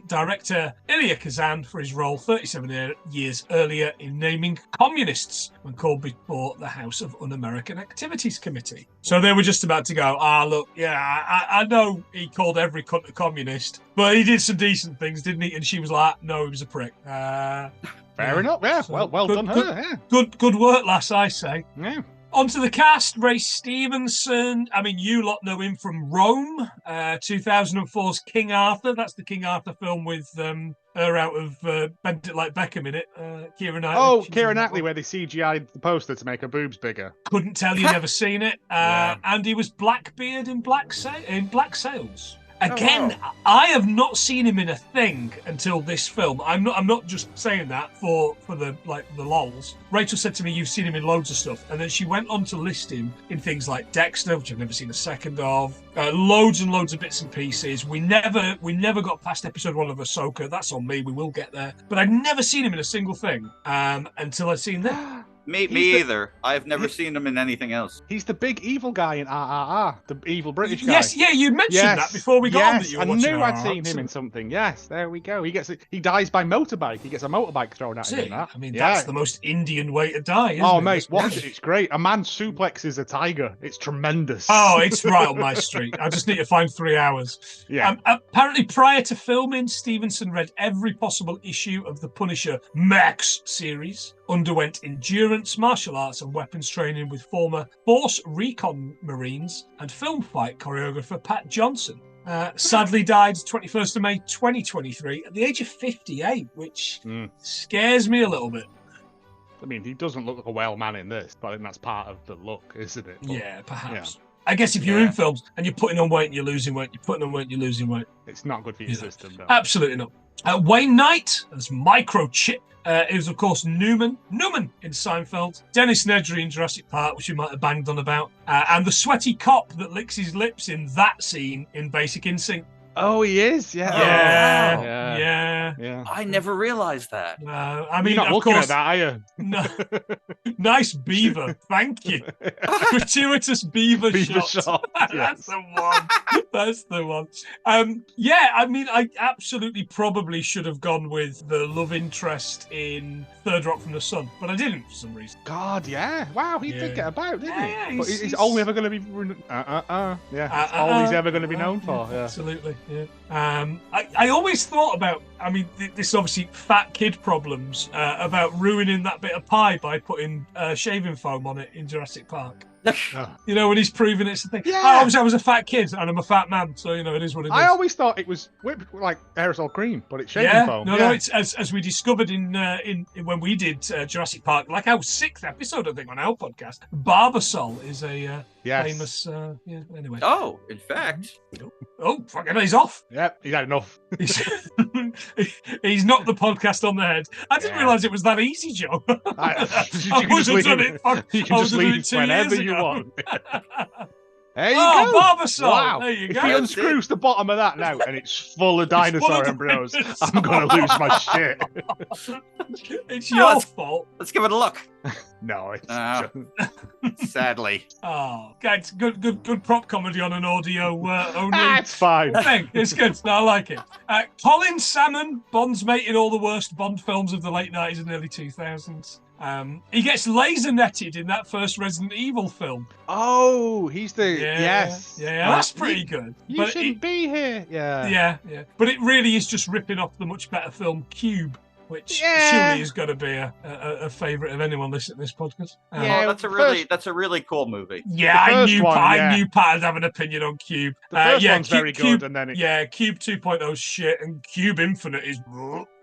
director Elia Kazan for his role 37 years earlier in naming communists when called before the House of Un-American Activities Committee. So they were just about to go, look, I know he called every cunt a communist, but he did some decent things, didn't he? And she was like, no, he was a prick. Fair enough, yeah. So well done her, yeah. Good work, lass, I say. Yeah. Onto the cast, Ray Stevenson. I mean, you lot know him from Rome, 2004's King Arthur. That's the King Arthur film with her out of Bend It Like Beckham in it. Keira Knightley. Oh, Keira Knightley, where they CGI'd the poster to make her boobs bigger. Couldn't tell you, never seen it. And he was Blackbeard in Black Sails. Again, I have not seen him in a thing until this film. I'm not just saying that for the lols. Rachel said to me, "You've seen him in loads of stuff," and then she went on to list him in things like Dexter, which I've never seen a second of. Loads and loads of bits and pieces. We never got past episode 1 of Ahsoka. That's on me. We will get there. But I'd never seen him in a single thing until I'd seen this. Me either. I've never seen him in anything else. He's the big evil guy in RRR, the evil British guy. Yes, yeah, you mentioned that before we got on that you were watching. I knew I'd seen him in something. Yes, there we go. He dies by motorbike. He gets a motorbike thrown at him. I mean, that's the most Indian way to die, isn't it? Oh, mate, watch it. It's great. A man suplexes a tiger. It's tremendous. Oh, it's right on my street. I just need to find 3 hours. Yeah. Apparently, prior to filming, Stevenson read every possible issue of the Punisher Max series, underwent endurance, martial arts and weapons training with former Force Recon Marines and film fight choreographer Pat Johnson. Sadly died 21st of May 2023 at the age of 58, which scares me a little bit. I mean, he doesn't look like a well man in this, but I think that's part of the look, isn't it? But, yeah, perhaps. Yeah. I guess if you're in films and you're putting on weight and you're losing weight, It's not good for your system, though. Absolutely not. Wayne Knight as Microchip. It was, of course, Newman in Seinfeld, Dennis Nedry in Jurassic Park, which we might have banged on about, and the sweaty cop that licks his lips in that scene in Basic Instinct. Oh, he is. Yeah. I never realized that. I mean, you're not of looking course, at that, are you? No. Nice beaver. Thank you. Gratuitous beaver shot. That's the one. That's the one. I mean, I absolutely probably should have gone with the love interest in Third Rock from the Sun, but I didn't for some reason. God, yeah. Wow, he did get about, didn't he? Yeah, But he's only ever going to be... that's all he's ever going to be known for. Yeah. Absolutely, yeah. I always thought about, I mean, this obviously fat kid problems, about ruining that bit of pie by putting shaving foam on it in Jurassic Park. You know, when he's proving it's the thing. Yeah. I was a fat kid and I'm a fat man, so you know it is what it is. I always thought it was whipped like aerosol cream, but it's shaving foam. No, it's as we discovered in when we did Jurassic Park, like our 6th episode, I think, on our podcast. Barbasol is a famous. Anyway. Oh, in fact. Oh, fucking, he's off. Yep, he's had enough. He's knocked the podcast on the head. I didn't realise it was that easy, Joe. You can just leave whenever you want. There you go. Barbasol. Wow. There you go. If he unscrews the bottom of that now and it's full of dinosaur embryos, I'm going to lose my shit. It's your fault. Let's give it a look. No, it's sadly. Oh, it's good prop comedy on an audio only. It's fine. Thing. It's good. No, I like it. Colin Salmon, Bond's mate in all the worst Bond films of the late 90s and early 2000s. He gets laser netted in that first Resident Evil film. Oh, he's the yes. Yeah, that's pretty good. You shouldn't be here. Yeah. But it really is just ripping off the much better film Cube, which surely is going to be a favourite of anyone listening to this podcast. That's a really cool movie. Yeah, I knew Pat would have an opinion on Cube. The first one's very good, and then Cube 2.0 is shit, and Cube Infinite is.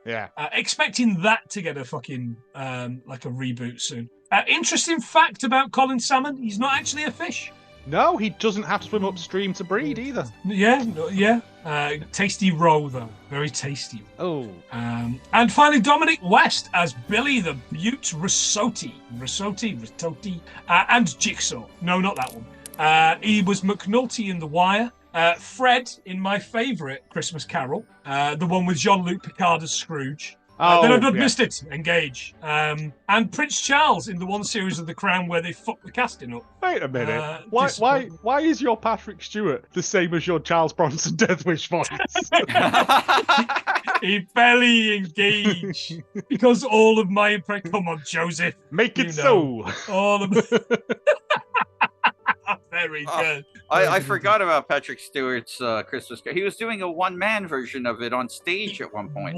Yeah. Expecting that to get a fucking like a reboot soon. Interesting fact about Colin Salmon: he's not actually a fish. No, he doesn't have to swim upstream to breed either. Yeah. Tasty roe though, very tasty. Oh. And finally, Dominic West as Billy the Butte Rissotti, and Jigsaw. No, not that one. He was McNulty in The Wire. Fred in my favourite Christmas Carol, the one with Jean-Luc Picard as Scrooge. Then I've not missed it. Engage. And Prince Charles in the one series of The Crown where they fuck the casting up. Wait a minute. Why is your Patrick Stewart the same as your Charles Bronson Death Wish voice? He barely engaged because all of my impression. Come on, Joseph. Make it so. All of. Very good. I forgot about Patrick Stewart's Christmas Carol. He was doing a one-man version of it on stage at one point.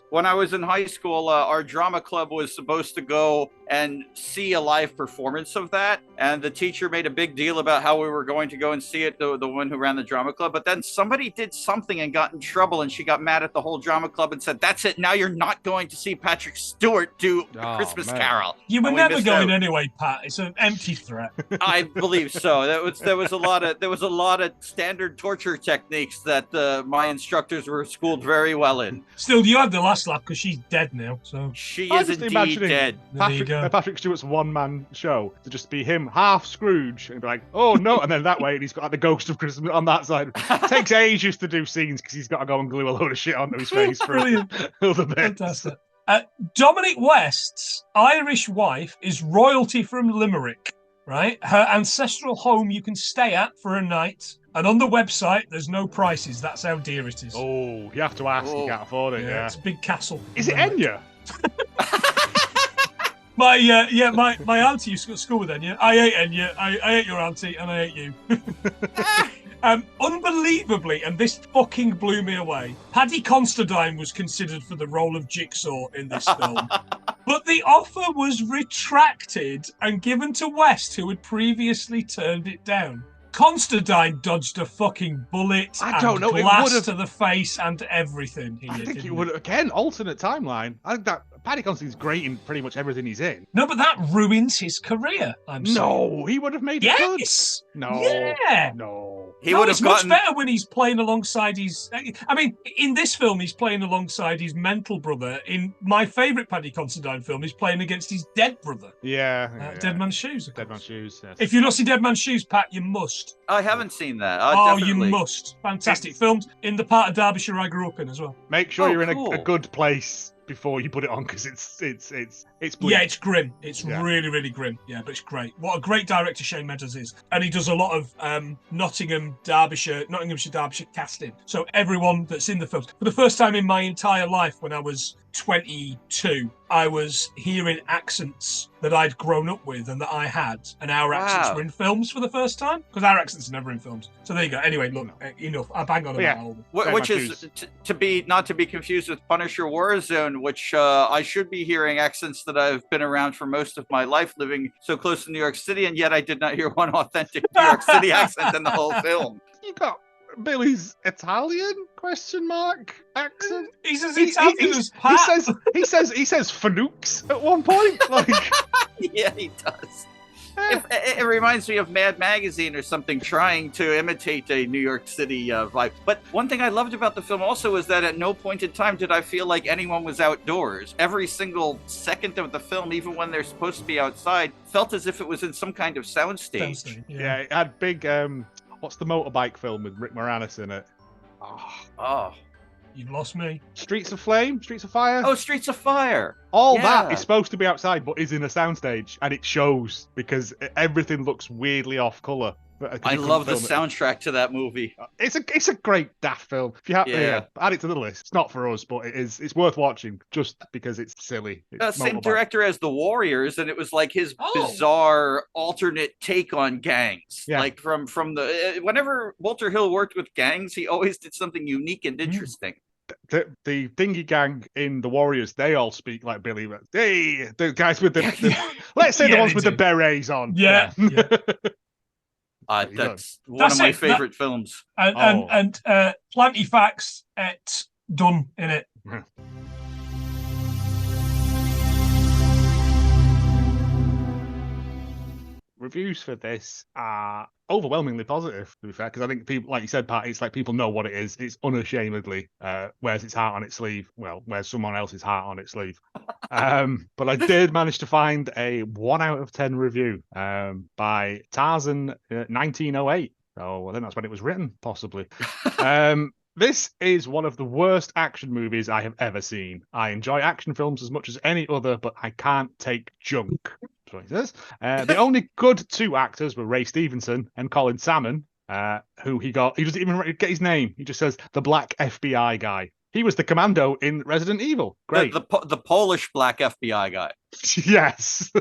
When I was in high school, our drama club was supposed to go and see a live performance of that, and the teacher made a big deal about how we were going to go and see it, the one who ran the drama club, but then somebody did something and got in trouble, and she got mad at the whole drama club and said, that's it, now you're not going to see Patrick Stewart do a Christmas Carol. You were never going anyway, Pat. It's an empty threat. I believe so. There was a lot of standard torture techniques that my instructors were schooled very well in. Still, you had the last laugh because she's dead now. So she is indeed dead. Patrick Stewart's one-man show to just be him half Scrooge and be like, oh no, and then that way he's got like the ghost of Christmas on that side. It takes ages to do scenes because he's got to go and glue a load of shit onto his face for all the bits. Fantastic. Dominic West's Irish wife is royalty from Limerick. Right, her ancestral home you can stay at for a night, and on the website there's no prices. That's how dear it is. Oh, you have to ask. You can't afford it. Yeah, it's a big castle. Is it Enya? My auntie used to go to school with Enya. I ate Enya. I ate your auntie, and I ate you. Unbelievably, and this fucking blew me away, Paddy Considine was considered for the role of Jigsaw in this film. But the offer was retracted and given to West, who had previously turned it down. Considine dodged a fucking bullet glass to the face and everything. I think it would, again, alternate timeline. I think that Paddy Considine's great in pretty much everything he's in. No, but that ruins his career. No, he would have made it good. Yes. No. Yeah. No. He would have it's gotten much better when he's playing alongside his. I mean, in this film, he's playing alongside his mental brother. In my favourite Paddy Considine film, he's playing against his dead brother. Yeah. Dead Man's Shoes. Dead Man's Shoes. Yes. If you've not seen Dead Man's Shoes, Pat, you must. I haven't seen that. You must. Fantastic. Filmed in the part of Derbyshire I grew up in as well. Make sure you're cool. in a good place before you put it on, because it's bleak. Yeah, it's grim. It's really, really grim. Yeah, but it's great. What a great director Shane Meadows is. And he does a lot of Nottinghamshire, Derbyshire casting. So everyone that's in the films. For the first time in my entire life, when I was 22, I was hearing accents that I'd grown up with and that I had, and our accents were in films for the first time, because our accents are never in films. So there you go. Anyway, look, enough. I bang on about all of them. Which is not to be confused with Punisher Warzone, which I should be hearing accents that I've been around for most of my life, living so close to New York City, and yet I did not hear one authentic New York City accent in the whole film. You got Billy's Italian accent. He says Italian as Pat. He says fanooks at one point. Like, yeah, he does. It reminds me of Mad Magazine or something, trying to imitate a New York City vibe. But one thing I loved about the film also was that at no point in time did I feel like anyone was outdoors. Every single second of the film, even when they're supposed to be outside, felt as if it was in some kind of soundstage. Yeah, it had big... what's the motorbike film with Rick Moranis in it? Oh. You've lost me. Streets of Flame? Streets of Fire? Oh, Streets of Fire. All that is supposed to be outside, but is in a soundstage, and it shows because everything looks weirdly off colour. I love the soundtrack to that movie. It's a great daft film. If you have add it to the list. It's not for us, but it's worth watching just because it's silly. It's same director as The Warriors, and it was like his bizarre alternate take on gangs. Yeah. Like from the whenever Walter Hill worked with gangs, he always did something unique and interesting. The Thingy Gang in The Warriors, they all speak like Billy. Hey, the guys with the let's say the ones with the berets on. Yeah. That's one of my favorite films. And plenty facts at done in it. Reviews for this are overwhelmingly positive, to be fair, because I think people, like you said, Pat, it's like people know what it is. It's unashamedly wears its heart on its sleeve. Well, wears someone else's heart on its sleeve. But I did manage to find a 1 out of 10 review by Tarzan 1908. So I think that's when it was written, possibly. This is one of the worst action movies I have ever seen. I enjoy action films as much as any other, but I can't take junk. That's what he says. The only good two actors were Ray Stevenson and Colin Salmon, who he doesn't even get his name. He just says the black FBI guy. He was the commando in Resident Evil. Great. The Polish black FBI guy. Yes.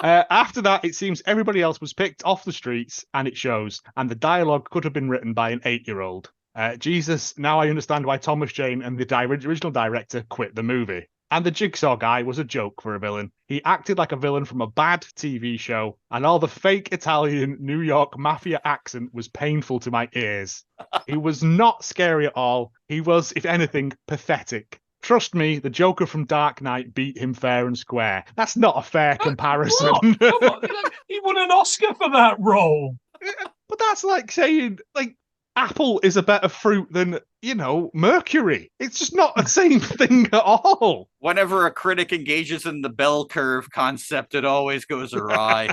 After that, it seems everybody else was picked off the streets, and it shows. And the dialogue could have been written by an 8-year-old. Jesus, now I understand why Thomas Jane and the original director quit the movie. And the Jigsaw guy was a joke for a villain. He acted like a villain from a bad TV show, and all the fake Italian New York mafia accent was painful to my ears. He was not scary at all. He was, if anything, pathetic. Trust me, the Joker from Dark Knight beat him fair and square. That's not a fair comparison. He won an Oscar for that role. But that's like saying, like, apple is a better fruit than, mercury. It's just not the same thing at all. Whenever a critic engages in the bell curve concept, it always goes awry.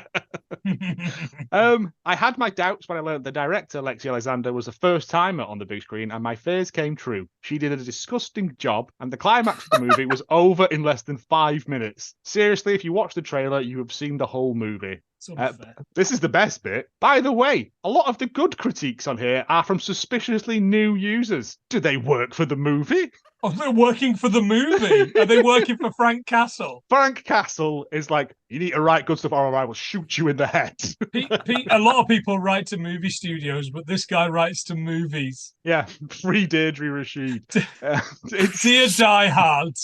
I had my doubts when I learned the director, Lexi Alexander, was a first-timer on the big screen, and my fears came true. She did a disgusting job, and the climax of the movie was over in less than 5 minutes. Seriously, if you watch the trailer, you have seen the whole movie. This is the best bit. By the way, a lot of the good critiques on here are from suspiciously new users. Do they work for the movie? Oh, they're working for the movie. Are they working for Frank Castle? Frank Castle is like, you need to write good stuff or I will shoot you in the head. A lot of people write to movie studios, but this guy writes to movies. Yeah, free Deirdre Rashid. Dear Die Hard.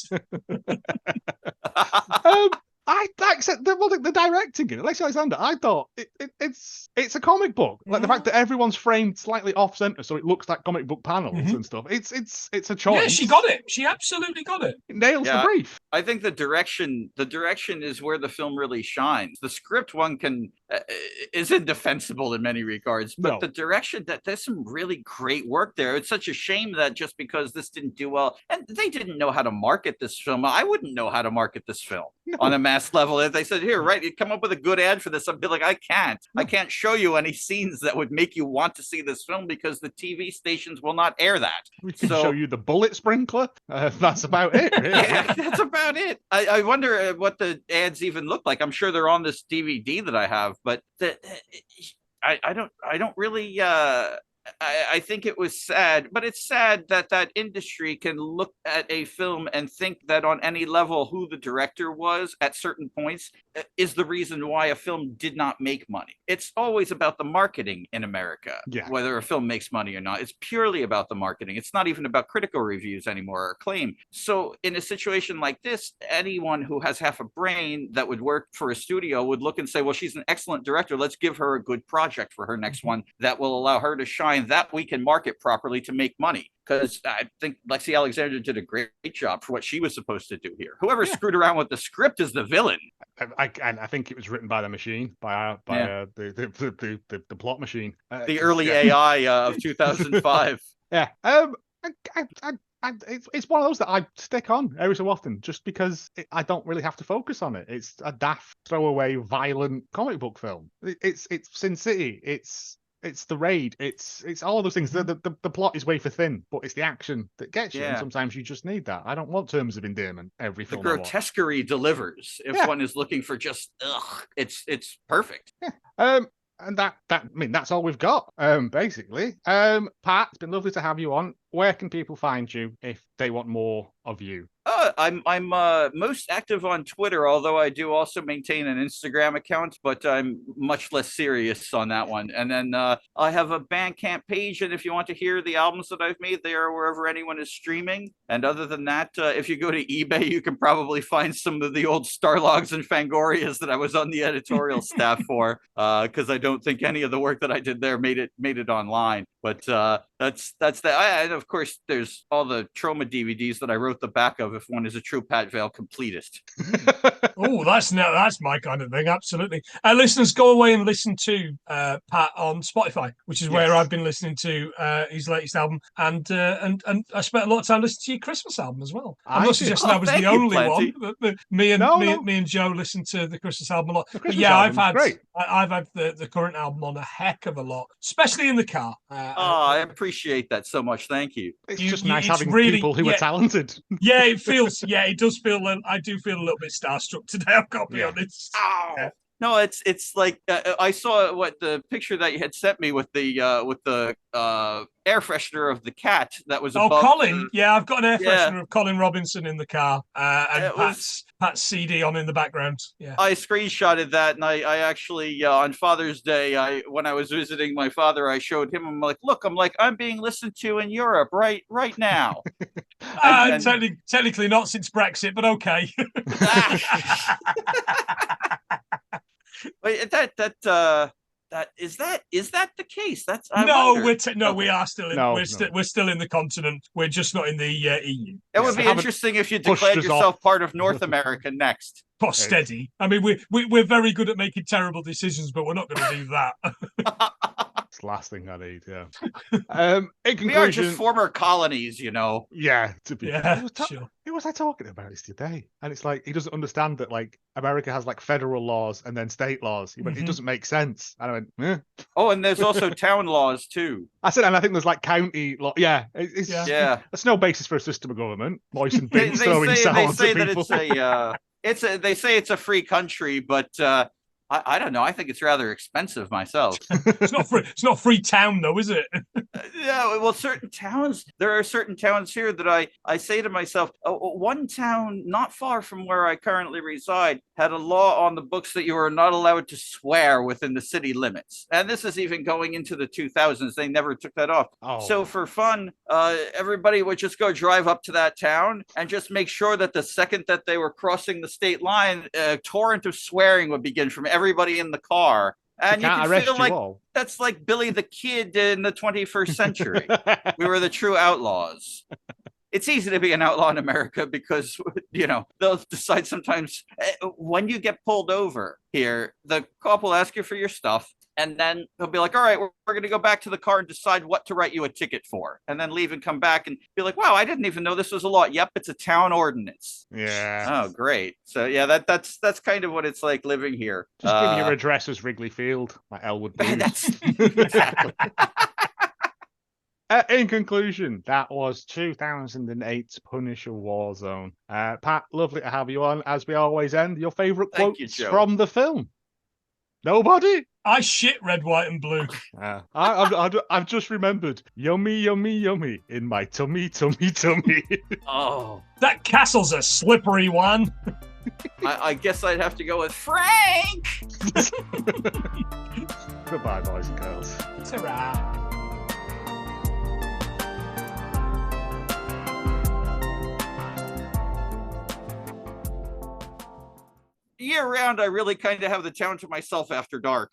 I accept the directing it. Alexi Alexander, I thought it's a comic book. Like the fact that everyone's framed slightly off center, so it looks like comic book panels and stuff. It's a choice. Yeah, she got it. She absolutely got it. It nails the brief. I think the direction is where the film really shines. The script is indefensible in many regards, but the direction, that there's some really great work there. It's such a shame that just because this didn't do well, and they didn't know how to market this film. I wouldn't know how to market this film on a mass level. If they said, here, right, you come up with a good ad for this, I'd be like, I can't show you any scenes that would make you want to see this film because the TV stations will not air that. We can show you the bullet sprinkler. That's about it. Really. Yeah, that's about it. I wonder what the ads even look like. I'm sure they're on this DVD that I have, but I don't really. I think it was sad, but it's sad that industry can look at a film and think that on any level who the director was at certain points is the reason why a film did not make money. It's always about the marketing in America, whether a film makes money or not. It's purely about the marketing. It's not even about critical reviews anymore or acclaim. So in a situation like this, anyone who has half a brain that would work for a studio would look and say, well, she's an excellent director. Let's give her a good project for her next one that will allow her to shine, that we can market properly to make money. Because I think Lexi Alexander did a great job for what she was supposed to do here. Whoever screwed around with the script is the villain. I think it was written by the machine, by the plot machine, the early AI of 2005. Yeah. It's one of those that I stick on every so often, just because I don't really have to focus on it. It's a daft, throwaway, violent comic book film. It's Sin City. It's the raid. It's all those things. The plot is wafer thin, but it's the action that gets you. And sometimes you just need that. I don't want terms of endearment every film. The grotesquerie delivers. If one is looking for just it's perfect. Yeah. And that's all we've got. Basically. Pat, it's been lovely to have you on. Where can people find you if they want more of you? I'm most active on Twitter, although I do also maintain an Instagram account, but I'm much less serious on that one. And then I have a Bandcamp page, and if you want to hear the albums that I've made, they are wherever anyone is streaming. And other than that, if you go to eBay, you can probably find some of the old Starlogs and Fangorias that I was on the editorial staff for, because I don't think any of the work that I did there made it online. But that's that. And of course, there's all the Trauma DVDs that I wrote the back of if one is a true Pat Vale completist. Oh, that's my kind of thing. Absolutely. Listeners, go away and listen to Pat on Spotify, which is where I've been listening to his latest album, and I spent a lot of time listening to your Christmas album as well. I'm not suggesting I was the only one. But me and Joe listened to the Christmas album a lot. But yeah, I've had the current album on a heck of a lot, especially in the car. I appreciate that so much. Thank you. It's just nice having people who are talented. Yeah, it does feel. I do feel a little bit starstruck today. I've got to be honest. Oh. Yeah. No, it's like I saw the picture that you had sent me with the air freshener of the cat that was above. Colin. I've got an air freshener of Colin Robinson in the car, and Pat's CD on in the background. Yeah, I screenshotted that, and I actually on Father's Day, when I was visiting my father, I showed him. I'm like, look, I'm being listened to in Europe right now. Technically not since Brexit, but okay. Wait, that is that the case? That's we are still in we're still in the continent. We're just not in the EU. It would be interesting if you declared yourself part of North America next. Oh, steady. I mean, we're very good at making terrible decisions, but we're not going to do that. It's the last thing I need. Yeah. In conclusion, we are just former colonies, you know. Yeah. Sure. Who was I talking about this today? And it's like he doesn't understand that like America has like federal laws and then state laws. He went, it doesn't make sense. And I went, eh. Oh, and there's also town laws too. I said, and I think there's like county law. Yeah. There's no basis for a system of government. Moisten bins throwing salads they say at people. That they say it's a free country, but I don't know. I think it's rather expensive myself. It's not free town though, is it? Yeah. Well, there are certain towns here that I say to myself, one town not far from where I currently reside had a law on the books that you were not allowed to swear within the city limits. And this is even going into the 2000s. They never took that off. So for fun, everybody would just go drive up to that town and just make sure that the second that they were crossing the state line, a torrent of swearing would begin from everybody in the car. And you can feel like that's like Billy the Kid in the 21st century. We were the true outlaws. It's easy to be an outlaw in America because, they'll decide sometimes when you get pulled over here, the cop will ask you for your stuff. And then he'll be like, all right, we're going to go back to the car and decide what to write you a ticket for. And then leave and come back and be like, wow, I didn't even know this was a law. Yep, it's a town ordinance. Yeah. Oh, great. So, yeah, that's kind of what it's like living here. Just give me your address as Wrigley Field, like Elwood Blues. That's exactly. In conclusion, that was 2008's Punisher Warzone. Pat, lovely to have you on. As we always end, your favourite quotes from the film? Nobody? I shit red, white, and blue. I've just remembered. Yummy, yummy, yummy in my tummy, tummy, tummy. Oh. That castle's a slippery one. I guess I'd have to go with Frank. Goodbye, boys and girls. Ta-ra. Year round, I really kind of have the town to myself after dark.